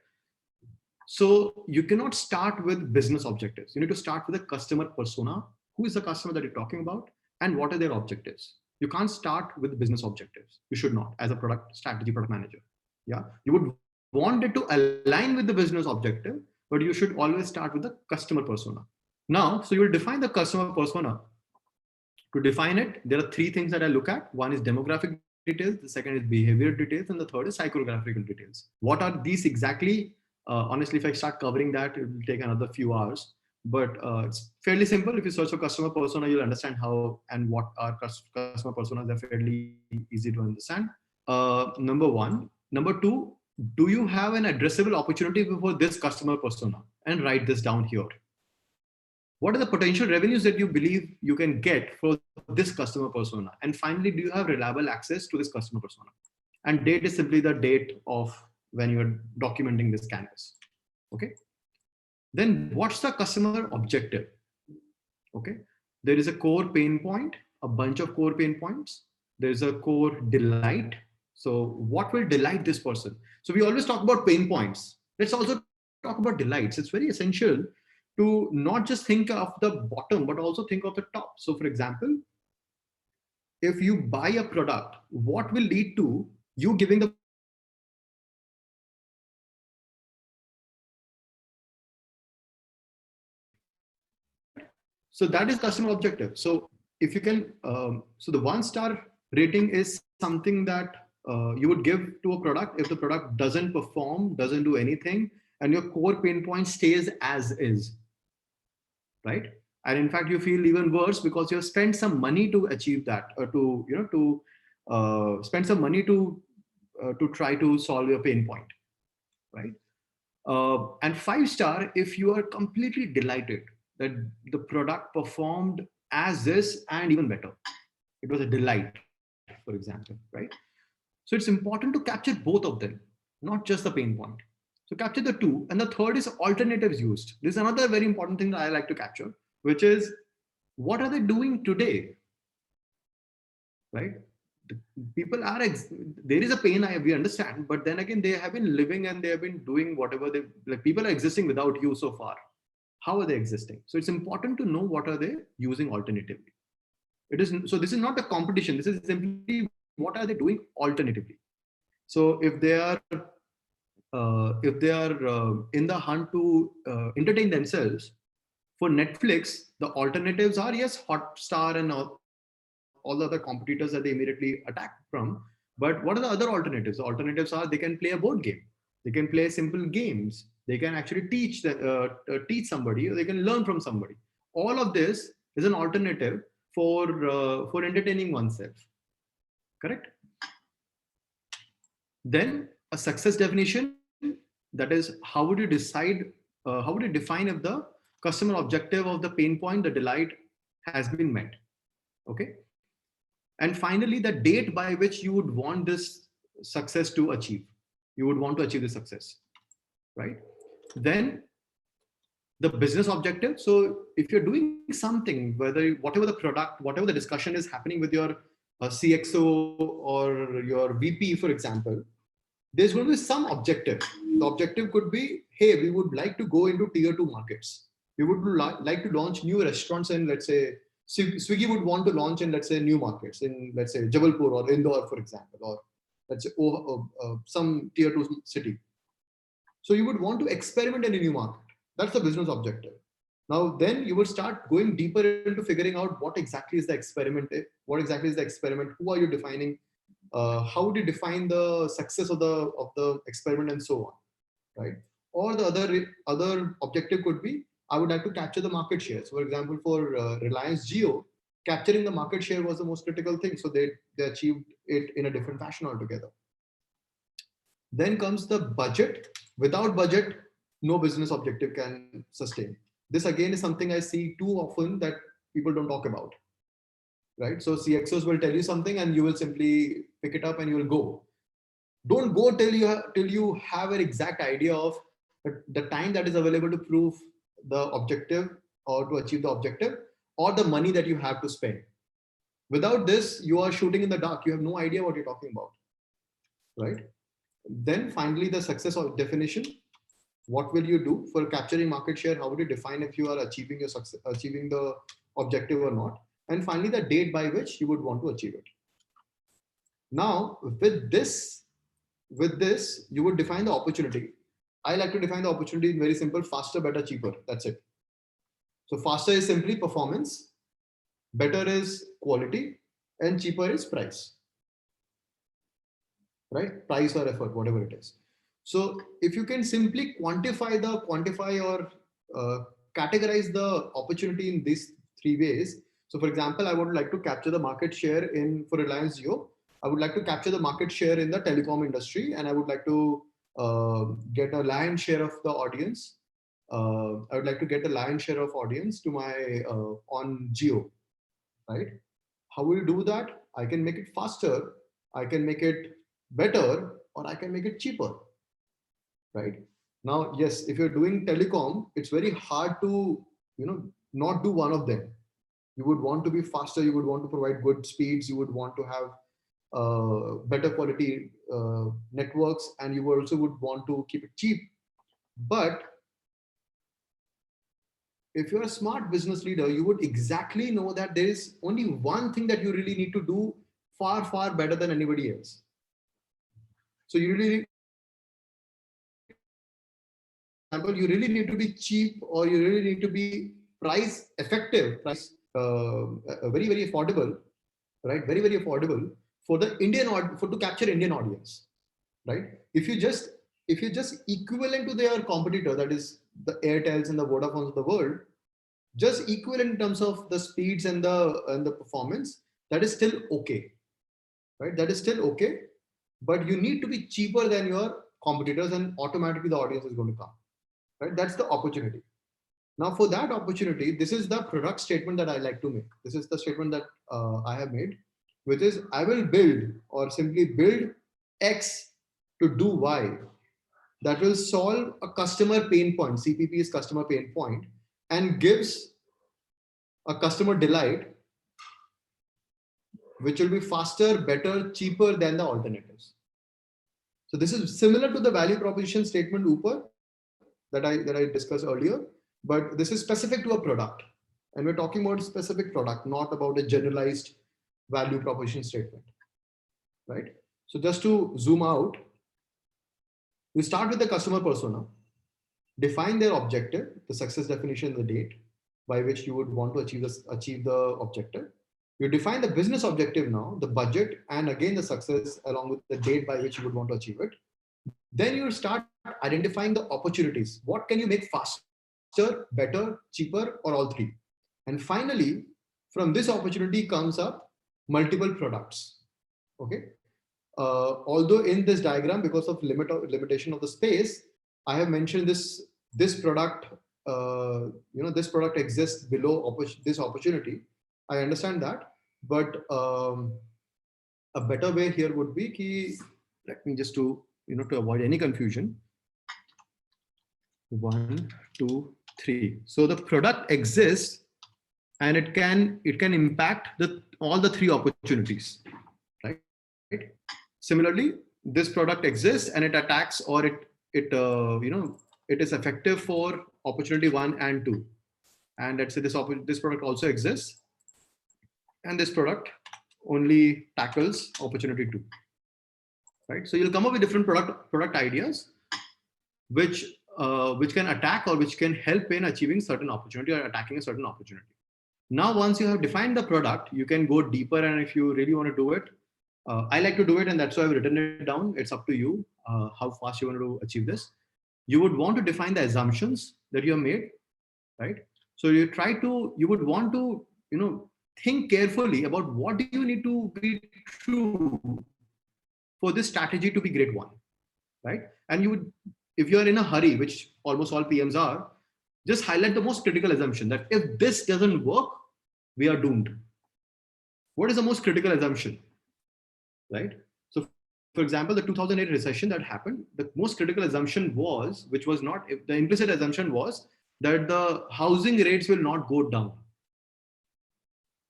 So you cannot start with business objectives. You need to start with a customer persona. Who is the customer that you're talking about and what are their objectives? You can't start with business objectives. You should not, as a product strategy product manager. Yeah, you would want it to align with the business objective, but you should always start with the customer persona. Now, so you will define the customer persona. To define it, there are 3 things that I look at. One is demographic details, the second is behavioral details, and the third is psychographical details. What are these exactly? Honestly, if I start covering that, it will take another few hours. but it's fairly simple. If you search for customer persona, you'll understand how and what are customer personas. They're fairly easy to understand. Number one. Number two, do you have an addressable opportunity for this customer persona? And write this down here. What are the potential revenues that you believe you can get for this customer persona? And finally, do you have reliable access to this customer persona? And date is simply the date of when you're documenting this canvas. Okay. Then what's the customer objective? Okay. There is a core pain point, a bunch of core pain points. There's a core delight. So what will delight this person? So we always talk about pain points. Let's also talk about delights. It's very essential to not just think of the bottom, but also think of the top. So for example, if you buy a product, what will lead to you giving the product to your friend? Right? So that is customer objective. So if you can, so the 1-star rating is something that you would give to a product if the product doesn't perform, doesn't do anything, and your core pain point stays as is. Right? And in fact, you feel even worse because you have spent some money to achieve that, or to spend some money to try to solve your pain point, right? And 5-star, if you are completely delighted that the product performed as is and even better, it was a delight, for example, right? So it's important to capture both of them, not just the pain point. So capture the two, and the third is alternatives used. This is another very important thing that I like to capture, which is what are they doing today, right? The people are, there is a pain, we understand, but then again, they have been living and they have been doing whatever they, like people are existing without you so far. How are they existing? So it's important to know what are they using alternatively. It is, so this is not a competition. This is simply what are they doing alternatively. So if they are in the hunt to entertain themselves, for Netflix, the alternatives are, yes, Hotstar and all the other competitors that they immediately attack from. But what are the other alternatives? The alternatives are they can play a board game, they can play simple games, they can actually teach somebody, or they can learn from somebody. All of this is an alternative for entertaining oneself. Correct? Then a success definition, that is, how would you decide, how would you define if the customer objective of the pain point, the delight, has been met? Okay. And finally, the date by which you would want this success to achieve. You would want to achieve the success, right? Then the business objective. So if you're doing something, whatever the product, whatever the discussion is happening with your CXO or your VP, for example, there's going to be some objective. The objective could be, hey, we would like to go into tier 2 markets. We would like to launch new restaurants in, let's say, Swiggy would want to launch in, let's say, new markets in, let's say, Jabalpur or Indore, for example, or let's say some tier 2 city. So you would want to experiment in a new market. That's the business objective. Now, then you will start going deeper into figuring out what exactly is the experiment, who are you defining, how would you define the success of the experiment, and so on, right? Or the other objective could be, I would like to capture the market share. So for example, for Reliance Jio, capturing the market share was the most critical thing. So they achieved it in a different fashion altogether. Then comes the budget. Without budget, no business objective can sustain. This again is something I see too often that people don't talk about, right? So CXOs will tell you something and you will simply pick it up and you will go. Don't go till you have an exact idea of the time that is available to prove the objective or to achieve the objective, or the money that you have to spend. Without this, you are shooting in the dark. You have no idea what you're talking about, right? Then finally, the success of definition. What will you do for capturing market share? How would you define if you are achieving your success, achieving the objective or not? And finally, the date by which you would want to achieve it. Now, with this, you would define the opportunity. I like to define the opportunity in very simple: faster, better, cheaper. That's it. So faster is simply performance, better is quality, and cheaper is price. Right? Price or effort, whatever it is. So if you can simply quantify or categorize the opportunity in these three ways. So for example, I would like to capture the market share for Reliance Jio. I would like to capture the market share in the telecom industry, and I would like to get a lion's share of the audience. I would like to get a lion's share of audience to my on Jio, right? How will you do that? I can make it faster, I can make it better, or I can make it cheaper, right? Now, yes, if you're doing telecom, it's very hard to, not do one of them. You would want to be faster, you would want to provide good speeds, you would want to have better quality networks, and you also would want to keep it cheap. But if you're a smart business leader, you would exactly know that there is only one thing that you really need to do far, far better than anybody else. So you really need to be cheap, or you really need to be price effective, very, very affordable, right? Very, very affordable for the to capture Indian audience, right? If you just equivalent to their competitor, that is the Airtels and the Vodafones of the world, just equivalent in terms of the speeds and the performance, that is still okay, right? That is still okay, but you need to be cheaper than your competitors, and automatically the audience is going to come, right? That's the opportunity. Now, for that opportunity, this is the product statement that I like to make. This is the statement that I have made, which is I will build, or simply build X to do Y, that will solve a customer pain point. CPP is customer pain point, and gives a customer delight, which will be faster, better, cheaper than the alternatives. So this is similar to the value proposition statement Upar that I discussed earlier, but this is specific to a product, and we're talking about a specific product, not about a generalized value proposition statement, right? So just to zoom out, we start with the customer persona, define their objective, the success definition, the date by which you would want to achieve the objective. You define the business objective now, the budget, and again the success along with the date by which you would want to achieve it. Then you start identifying the opportunities. What can you make faster, better, cheaper, or all three? And finally, from this opportunity comes up multiple products. Okay. Although in this diagram, because of limitation of the space, I have mentioned this product. This product exists below this opportunity. I understand that, but a better way here would be let me just to avoid any confusion. 1, 2, 3. So the product exists, and it can impact all the three opportunities, right? Similarly, this product exists and it attacks, or it is effective for opportunity 1 and 2. And let's say this product also exists, and this product only tackles opportunity 2, right? So you'll come up with different product ideas, which can attack or which can help in achieving certain opportunity or attacking a certain opportunity. Now, once you have defined the product, you can go deeper, and if you really want to do it, I like to do it, and that's why I've written it down. It's up to you how fast you want to achieve this. You would want to define the assumptions that you have made, right? So you would want to think carefully about what do you need to be true for this strategy to be great one, right? And you would, if you're in a hurry, which almost all PMs are, just highlight the most critical assumption that if this doesn't work, we are doomed. What is the most critical assumption, right? So for example, the 2008 recession that happened, the most critical assumption was, which was not, the implicit assumption was that the housing rates will not go down.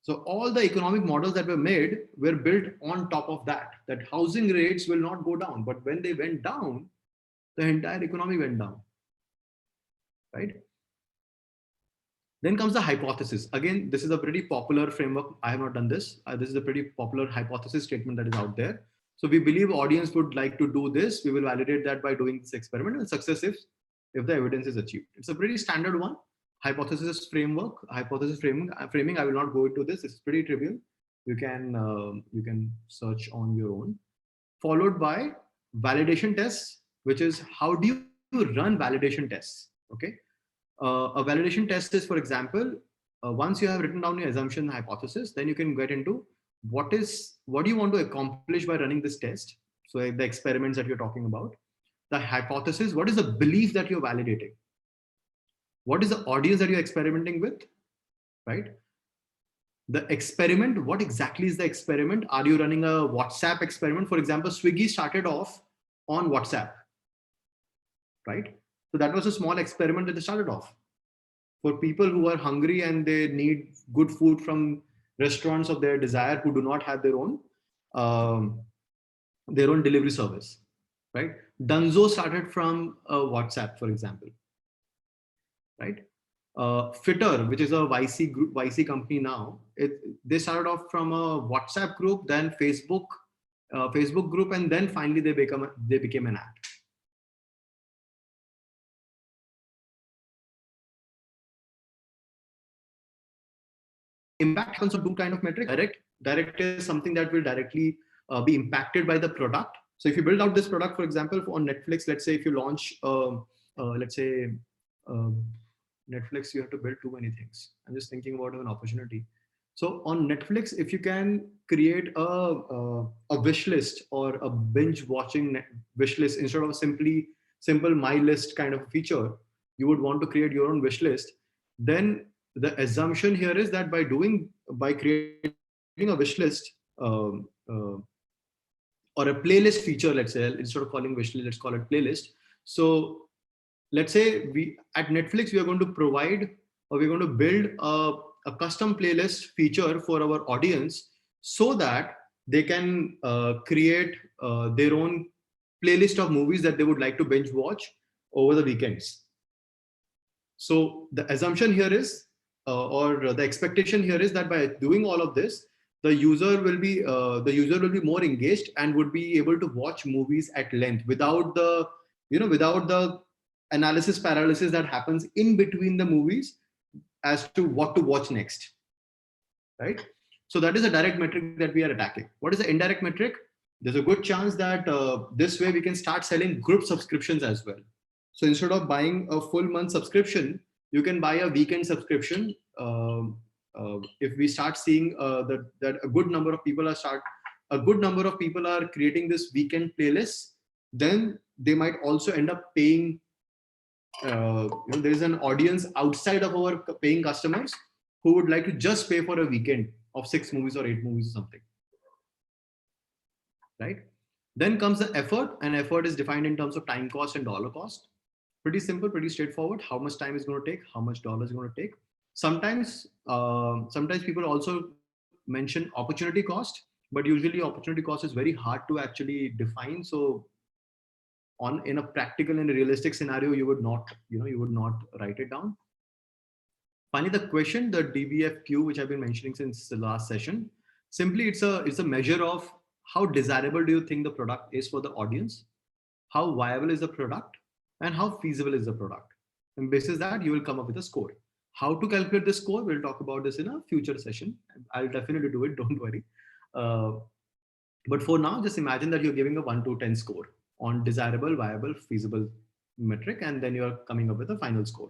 So all the economic models that were made were built on top of that housing rates will not go down. But when they went down, the entire economy went down, right? Then comes the hypothesis. Again, this is a pretty popular framework. I have not done this. This is a pretty popular hypothesis statement that is out there. So we believe audience would like to do this. We will validate that by doing this experiment, and success if the evidence is achieved. It's a pretty standard one. Hypothesis framing. I will not go into this. It's pretty trivial. You can search on your own. Followed by validation tests, which is how do you run validation tests? Okay. A validation test is, for example, once you have written down your assumption hypothesis, then you can get into what do you want to accomplish by running this test. So the experiments that you're talking about, the hypothesis, what is the belief that you're validating? What is the audience that you're experimenting with, right? The experiment, what exactly is the experiment? Are you running a WhatsApp experiment? For example, Swiggy started off on WhatsApp, right? So that was a small experiment that they started off for people who are hungry and they need good food from restaurants of their desire, who do not have um, their own delivery service, right? Dunzo started from WhatsApp, for example, right? Fitter, which is a YC group, YC company now, they started off from a WhatsApp group, then Facebook group, and then finally they became an app. Impact happens on two kind of metrics. Direct is something that will directly be impacted by the product. So if you build out this product, for example, on Netflix, let's say if you launch, let's say Netflix, you have to build too many things. I'm just thinking about an opportunity. So on Netflix, if you can create a wish list or a binge watching wish list instead of a simple my list kind of feature, you would want to create your own wish list. Then the assumption here is that by creating a wish list or a playlist feature, let's say, instead of calling wish list, let's call it playlist. So let's say at Netflix, we are going to provide, or we're going to build a custom playlist feature for our audience so that they can create their own playlist of movies that they would like to binge watch over the weekends. So the assumption here is, or the expectation here is that by doing all of this, the user will be more engaged and would be able to watch movies at length without the analysis paralysis that happens in between the movies as to what to watch next, right? So that is a direct metric that we are attacking. What is the indirect metric? There's a good chance that this way we can start selling group subscriptions as well. So instead of buying a full month subscription, you can buy a weekend subscription. If we start seeing that a good number of people are creating this weekend playlist, then they might also end up paying. There is an audience outside of our paying customers who would like to just pay for a weekend of 6 movies or 8 movies or something, right? Then comes the effort, and effort is defined in terms of time cost and dollar cost. Pretty simple, pretty straightforward. How much time is going to take, how much dollars is going to take. Sometimes people also mention opportunity cost, but usually opportunity cost is very hard to actually define. So in a practical and a realistic scenario, you would not write it down. Finally, the question, the DBFQ, which I've been mentioning since the last session, simply it's a measure of how desirable do you think the product is for the audience, how viable is the product, and how feasible is the product. And basis that, you will come up with a score. How to calculate the score, we'll talk about this in a future session. I'll definitely do it, don't worry. But for now, just imagine that you're giving a 1 to 10 score on desirable, viable, feasible metric, and then you're coming up with a final score.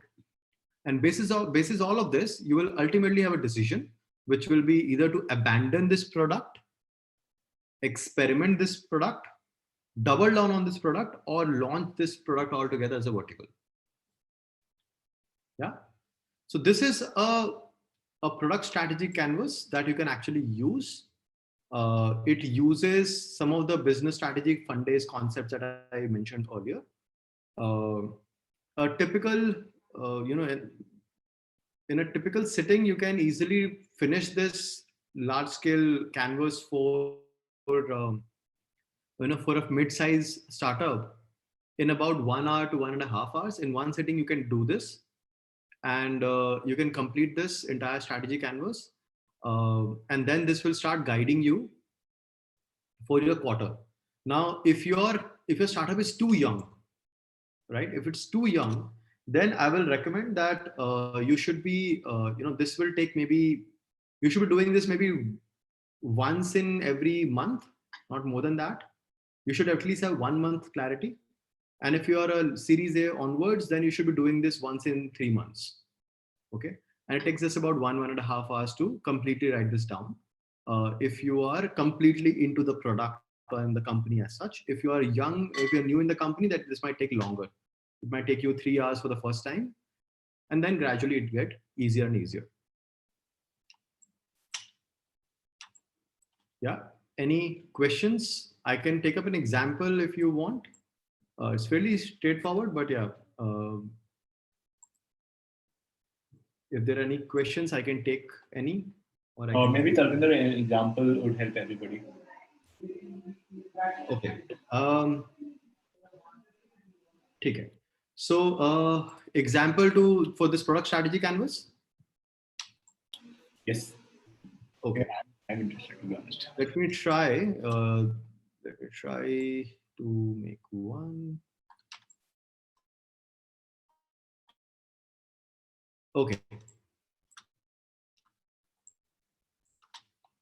And basis all of this, you will ultimately have a decision, which will be either to abandon this product, experiment this product, double down on this product, or launch this product altogether as a vertical. Yeah. So this is a product strategy canvas that you can actually use. It uses some of the business strategy fund days concepts that I mentioned earlier. A typical, in a typical sitting, you can easily finish this large scale canvas for a mid-size startup in about 1 hour to 1.5 hours. In one sitting, you can do this, and you can complete this entire strategy canvas. And then this will start guiding you for your quarter. Now, if your startup is too young, right? If it's too young, then I will recommend that you should be, this will take you should be doing this maybe once in every month, not more than that. You should at least have 1 month clarity. And if you are a Series A onwards, then you should be doing this once in 3 months. Okay. And it takes us about 1.5 hours to completely write this down. If you are completely into the product or in the company as such, if you are young, if you're new in the company, that this might take longer. It might take you 3 hours for the first time, and then gradually it get easier and easier. Yeah. Any questions? I can take up an example if you want. It's fairly straightforward, but yeah. If there are any questions, I can take any. Or I can maybe Talvinder, an example would help everybody. Okay. Okay. So example for this product strategy canvas. Yes. Okay. Yeah, I'm interested, to be honest. Let me try. Let me try to make one. Okay.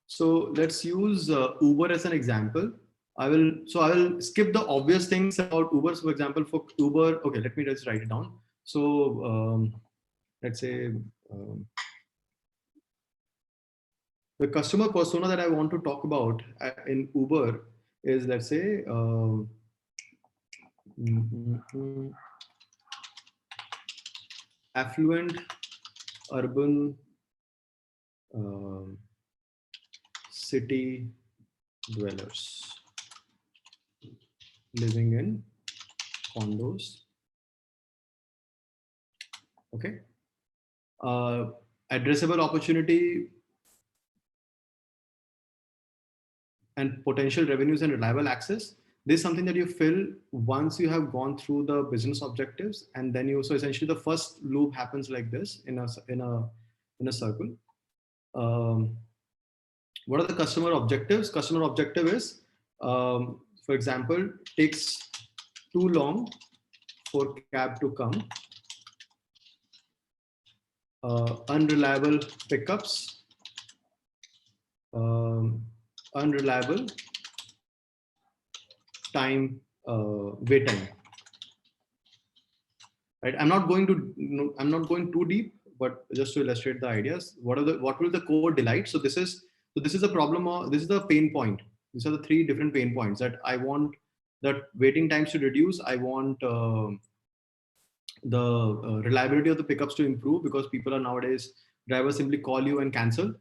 So let's use Uber as an example. I will skip the obvious things about Uber. So for example, for Uber, okay, let me just write it down. So let's say the customer persona that I want to talk about in Uber is, let's say, affluent urban city dwellers living in condos. Okay. Addressable opportunity and potential revenues and reliable access. This is something that you fill once you have gone through the business objectives, and then you, so essentially the first loop happens like this in a circle. What are the customer objectives? Customer objective is, for example, takes too long for cab to come, unreliable pickups, unreliable time, wait time. Right. I'm not going too deep, but just to illustrate the ideas, what will the core delight? So this is a problem, or this is the pain point. These are the 3 different pain points that I want that waiting times to reduce. I want the reliability of the pickups to improve, because people are nowadays, drivers simply call you and cancel.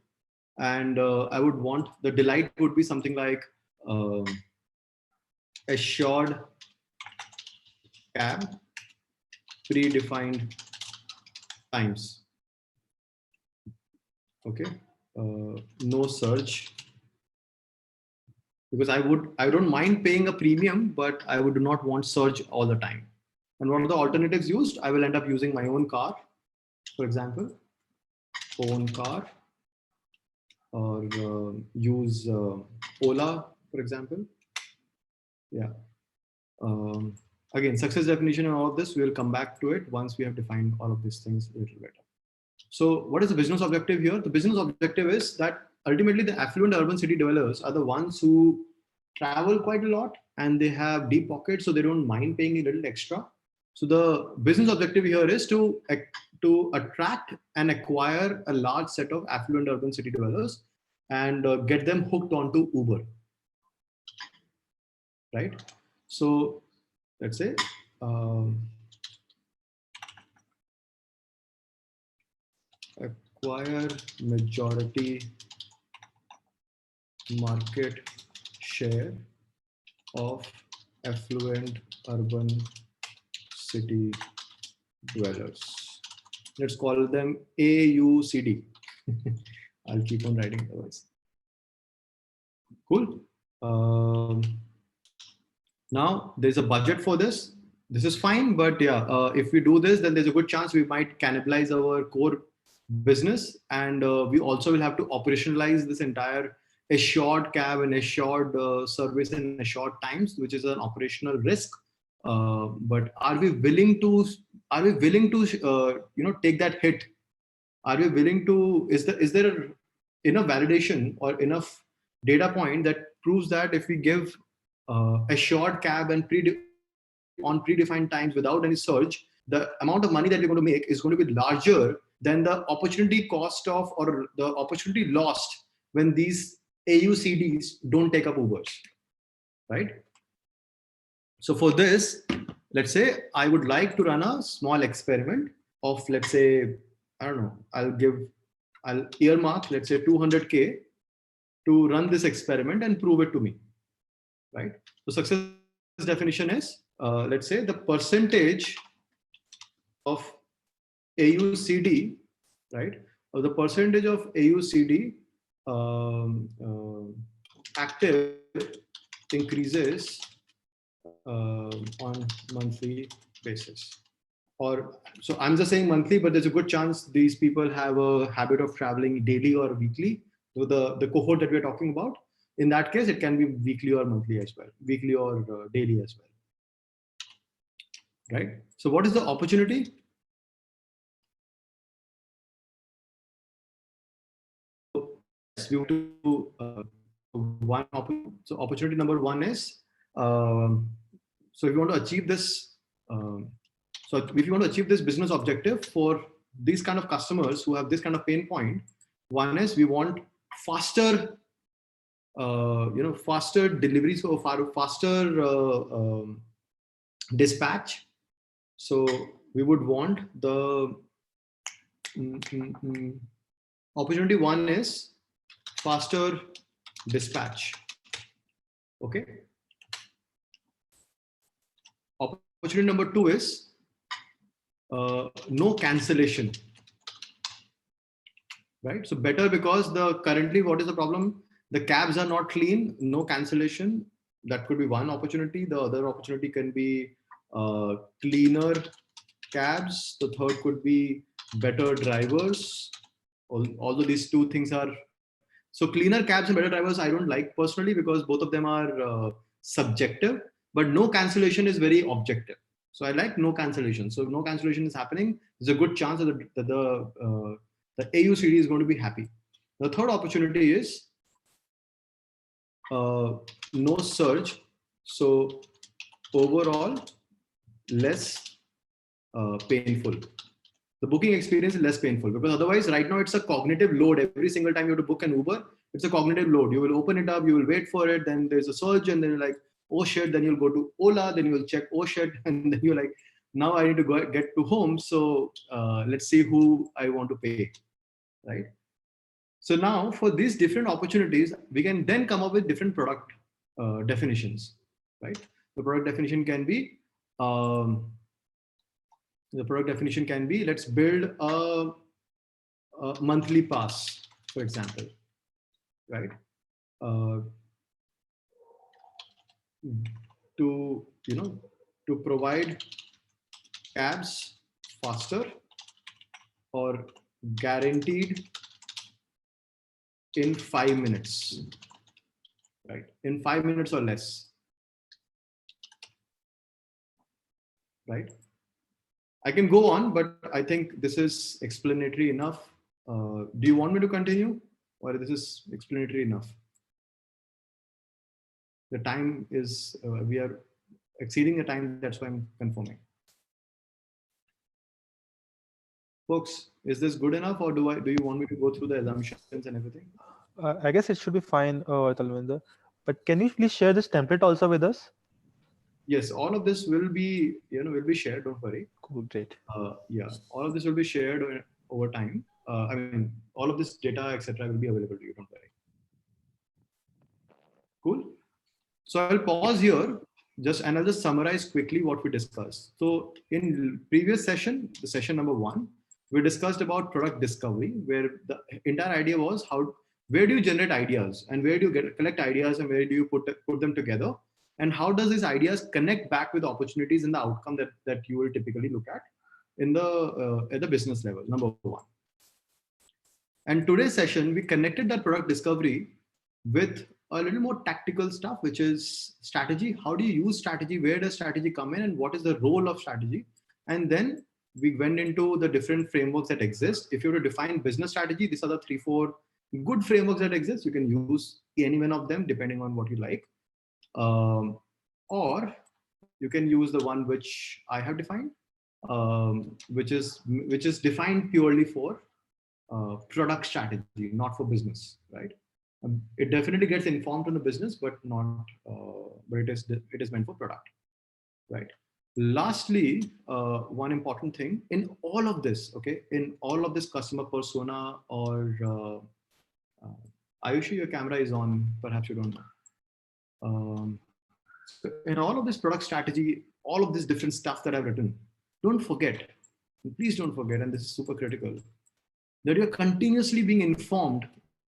And I would want the delight would be something like assured cab, predefined times. Okay. No surge, because I don't mind paying a premium, but I would not want surge all the time. And what are the alternatives used? I will end up using my own car, for example, own car, or use Ola, for example. Yeah. Again, success definition and all of this, we'll come back to it once we have defined all of these things a little better. So what is the business objective here? The business objective is that ultimately the affluent urban city dwellers are the ones who travel quite a lot and they have deep pockets, so they don't mind paying a little extra. So the business objective here is to attract and acquire a large set of affluent urban city dwellers and get them hooked onto Uber. Right? So let's say acquire majority market share of affluent urban city dwellers. Let's call them AUCD. I'll keep on writing otherwise. Cool. Now there's a budget for this. This is fine, but yeah, if we do this, then there's a good chance we might cannibalize our core business, and we also will have to operationalize this entire assured cab and assured service and assured times, which is an operational risk. But are we willing to take that hit? Are we willing to? Is there enough validation or enough data point that proves that if we give assured cab and on predefined times without any surge, the amount of money that we're going to make is going to be larger than the opportunity cost of, or the opportunity lost when these AUCDs don't take up Ubers, right? So for this, let's say I would like to run a small experiment of, let's say, I don't know, I'll earmark, let's say 200K to run this experiment and prove it to me, right? So success definition is, let's say the percentage of AUCD, right? Or the percentage of AUCD active increases on monthly basis. Or, so I'm just saying monthly, but there's a good chance these people have a habit of traveling daily or weekly. So the cohort that we're talking about, in that case, it can be weekly or monthly as well, weekly or daily as well, right? So what is the opportunity? Yes, we want to so opportunity number one is, so if you want to achieve this, so if you want to achieve this business objective for these kind of customers who have this kind of pain point, one is we want faster, faster delivery, so faster dispatch. So we would want the opportunity one is faster dispatch. Okay. Opportunity number two is no cancellation. Right. So better, because currently what is the problem? The cabs are not clean, no cancellation. That could be one opportunity. The other opportunity can be cleaner cabs. The third could be better drivers. Although these two things are, so cleaner cabs and better drivers, I don't like personally, because both of them are subjective, but no cancellation is very objective. So I like no cancellation. So if no cancellation is happening, there's a good chance that the AUCD is going to be happy. The third opportunity is no surge. So overall, less painful. The booking experience is less painful, because otherwise right now it's a cognitive load. Every single time you have to book an Uber, it's a cognitive load. You will open it up, you will wait for it, then there's a surge, and then you're like, oh shit, then you'll go to Ola, then you will check, oh shit, and then you're like, now I need to go get to home. So let's see who I want to pay, right? So now for these different opportunities, we can then come up with different product definitions, right? The product definition can be, let's build a monthly pass, for example, right? To provide cabs faster or guaranteed in 5 minutes, right? In 5 minutes or less, right? I can go on, but I think this is explanatory enough. Do you want me to continue, or this is explanatory enough? The time is, we are exceeding the time, that's why I'm confirming. Folks, is this good enough, or do you want me to go through the assumptions and everything? I guess it should be fine, Talvinder. But can you please share this template also with us? Yes, all of this will be, will be shared. Don't worry. Cool, great. Yeah, all of this will be shared over time. I mean, all of this data, etc., will be available to you. Don't worry. Cool. So I'll pause here, and I'll just summarize quickly what we discussed. So in previous session, the session number 1, we discussed about product discovery, where the entire idea was where do you generate ideas, and where do you collect ideas, and where do you put them together, and how does these ideas connect back with opportunities and the outcome that you will typically look at at the business level, number 1. And today's session, we connected that product discovery with a little more tactical stuff, which is strategy. How do you use strategy? Where does strategy come in, and what is the role of strategy? And then we went into the different frameworks that exist. If you were to define business strategy, these are the 3-4 good frameworks that exist. You can use any one of them depending on what you like. Or you can use the one which I have defined, which is defined purely for product strategy, not for business, right? It definitely gets informed on the business, but not, but it is meant for product, right? Lastly, one important thing in all of this, okay, in all of this customer persona or Ayushi, your camera is on, perhaps you don't know. So in all of this product strategy, all of this different stuff that I've written, don't forget, please don't forget, and this is super critical, that you're continuously being informed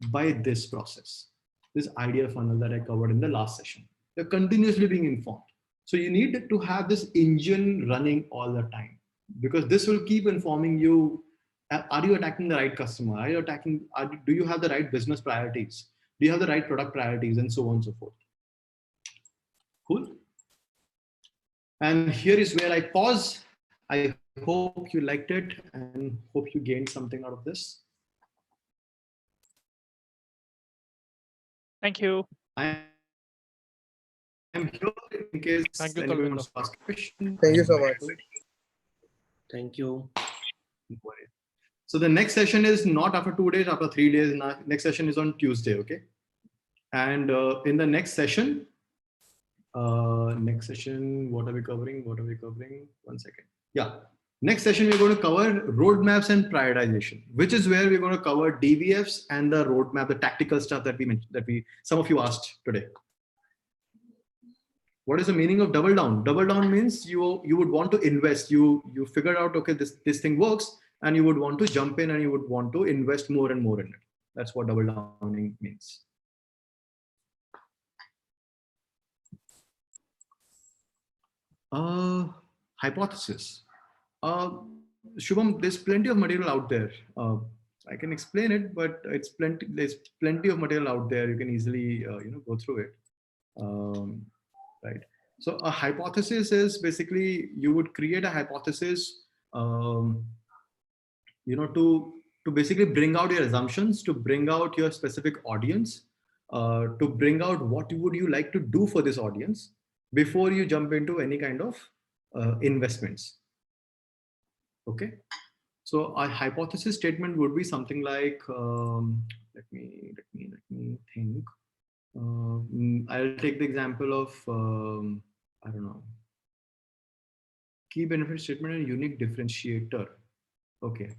by this process, this idea funnel that I covered in the last session. You're continuously being informed. So you need to have this engine running all the time, because this will keep informing you. Are you attacking the right customer? Are you attacking, do you have the right business priorities? Do you have the right product priorities? And so on and so forth. Cool. And here is where I pause. I hope you liked it and hope you gained something out of this. Thank you. I am here in case Thank you, anyone Talvinder. wants to ask a question. Thank you so much. Thank you. So the next session is not after 2 days, after 3 days. Next session is on Tuesday, okay? And in the next session, what are we covering? One second. Yeah. Next session, we're going to cover roadmaps and prioritization, which is where we're going to cover DVFs and the roadmap, the tactical stuff that we mentioned, some of you asked today. What is the meaning of double down? Double down means you would want to invest. You figured out, okay, this thing works, and you would want to jump in and you would want to invest more and more in it. That's what double downing means. Hypothesis. Shubham, there's plenty of material out there. I can explain it, but there's plenty of material out there. You can easily go through it. Right. So a hypothesis is basically you would create a hypothesis, to basically bring out your assumptions, to bring out your specific audience, to bring out what would you like to do for this audience before you jump into any kind of investments. Okay. So a hypothesis statement would be something like, let me think. I'll take the example of, I don't know, key benefit statement and unique differentiator. Okay.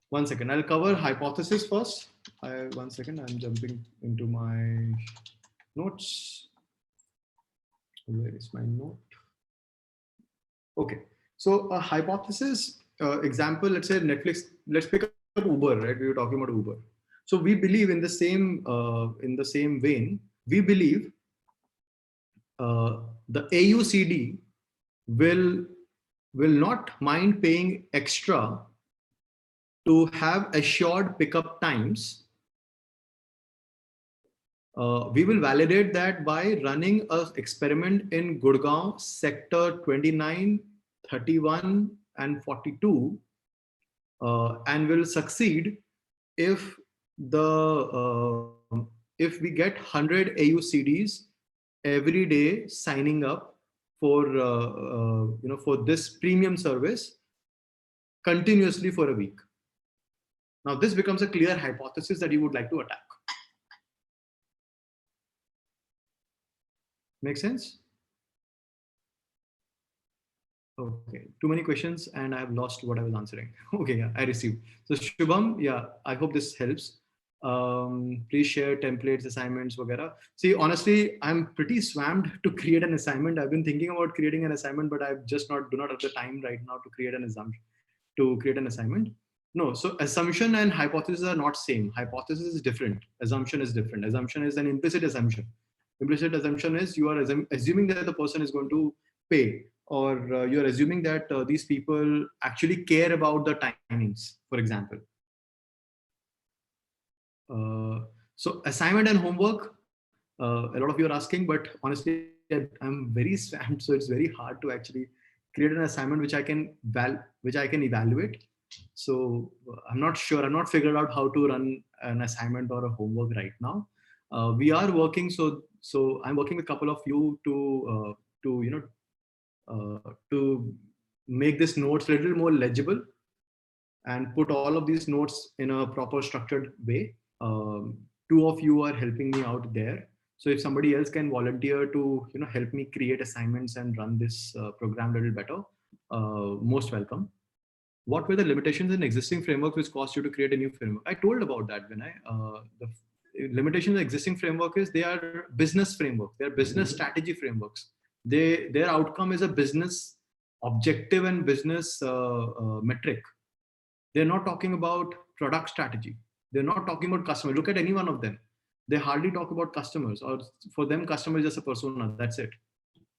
One second, I'll cover hypothesis first. One second, I'm jumping into my notes. Where is my note? Okay. So a hypothesis example, let's say Netflix, let's pick up Uber, right? We were talking about Uber. So we believe in the same vein, we believe the AUCD will not mind paying extra to have assured pickup times. We will validate that by running an experiment in Gurgaon sector 29, 31 and 42, and will succeed if if we get 100 AUCDs every day signing up for for this premium service continuously for a week. Now this becomes a clear hypothesis that you would like to attack. Make sense? Okay, too many questions and I have lost what I was answering. Okay, yeah, I received. So Shubham, yeah, I hope this helps. Please share templates, assignments, etc. See, honestly, I'm pretty swamped to create an assignment. I've been thinking about creating an assignment, but I've just do not have the time right now to create an assignment. No, so assumption and hypothesis are not same. Hypothesis is different. Assumption is different. Assumption is an implicit assumption. Implicit assumption is you are assuming that the person is going to pay, or you're assuming that these people actually care about the timings, for example. So assignment and homework, a lot of you are asking, but honestly, I'm very swamped, so it's very hard to actually create an assignment which I can evaluate. So I'm not sure. I'm not figured out how to run an assignment or a homework right now. We are working. So I'm working with a couple of you to to make this notes a little more legible and put all of these notes in a proper structured way. Two of you are helping me out there. So if somebody else can volunteer to help me create assignments and run this program a little better, most welcome. What were the limitations in existing framework which caused you to create a new framework? I told about that, Vinay. The limitation of existing framework is they are business framework. They are business strategy frameworks. Their outcome is a business objective and business metric. They're not talking about product strategy. They're not talking about customer. Look at any one of them. They hardly talk about customers, or for them, customer is just a persona. That's it.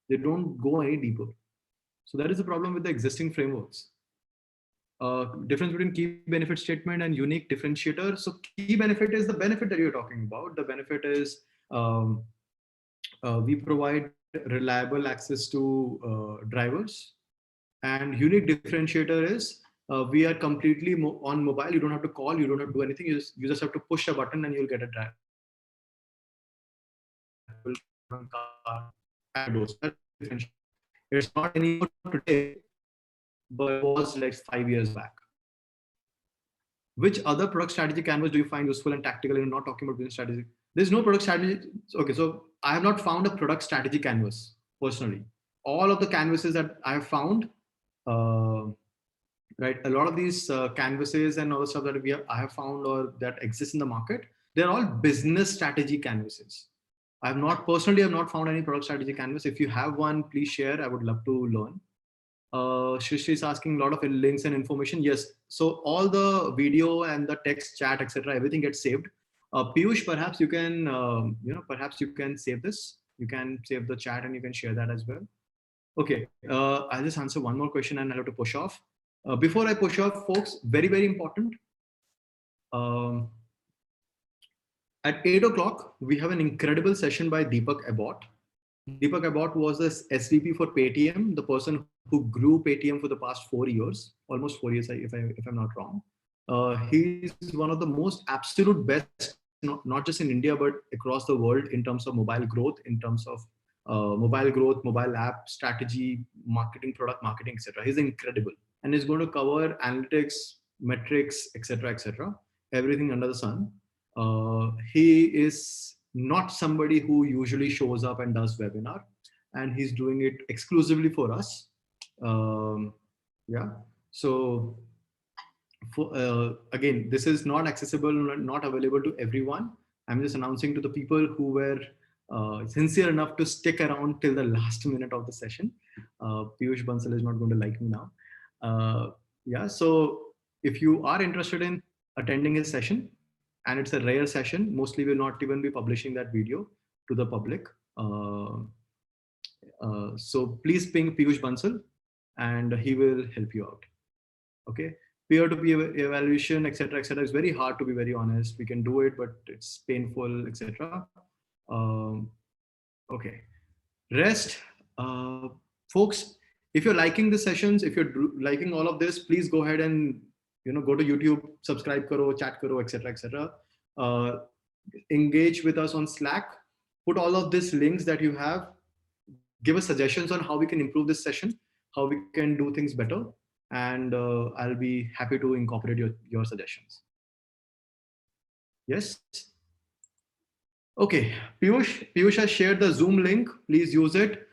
They don't go any deeper. So that is the problem with the existing frameworks. Difference between key benefit statement and unique differentiator. So key benefit is the benefit that you're talking about. The benefit is we provide reliable access to drivers, and unique differentiator is we are completely on mobile. You don't have to call, you don't have to do anything. You just have to push a button and you'll get a driver. It's not anymore today, but it was like 5 years back. Which other product strategy canvas do you find useful and tactical? And not talking about business strategy. There's no product strategy. Okay, so I have not found a product strategy canvas personally. All of the canvases that I have found, right? A lot of these canvases and all the stuff that I have found or that exists in the market, they're all business strategy canvases. I have not found any product strategy canvas. If you have one, please share. I would love to learn. Shrishi is asking a lot of links and information. Yes. So all the video and the text chat, etc., everything gets saved. Piyush, perhaps you can, perhaps you can save this. You can save the chat and you can share that as well. Okay. I'll just answer one more question and I'll have to push off. Before I push off, folks, very, very important. At 8 o'clock, we have an incredible session by Deepak Abbott. Deepak Abbott was the SVP for Paytm, the person who grew Paytm for the past 4 years, almost 4 years, if I'm not wrong. He's one of the most absolute best, not just in India, but across the world in terms of mobile growth, in terms of mobile app strategy, marketing, product marketing, etc. He's incredible. And he's going to cover analytics, metrics, etc., everything under the sun. He is not somebody who usually shows up and does webinar, and he's doing it exclusively for us. Yeah. So again, this is not accessible, not available to everyone. I'm just announcing to the people who were sincere enough to stick around till the last minute of the session. Piyush Bansal is not going to like me now. Yeah. So if you are interested in attending his session, and it's a rare session, mostly we'll not even be publishing that video to the public. So please ping Piyush Bansal and he will help you out. Okay. Peer-to-peer evaluation, etc., is very hard, to be very honest. We can do it, but it's painful, etc. Okay. Rest, folks. If you're liking the sessions, if you're liking all of this, please go ahead and go to YouTube, subscribe karo, chat karo, etc. Engage with us on Slack. Put all of these links that you have. Give us suggestions on how we can improve this session, how we can do things better, and I'll be happy to incorporate your suggestions. Yes. Okay, Piyush has shared the Zoom link. Please use it.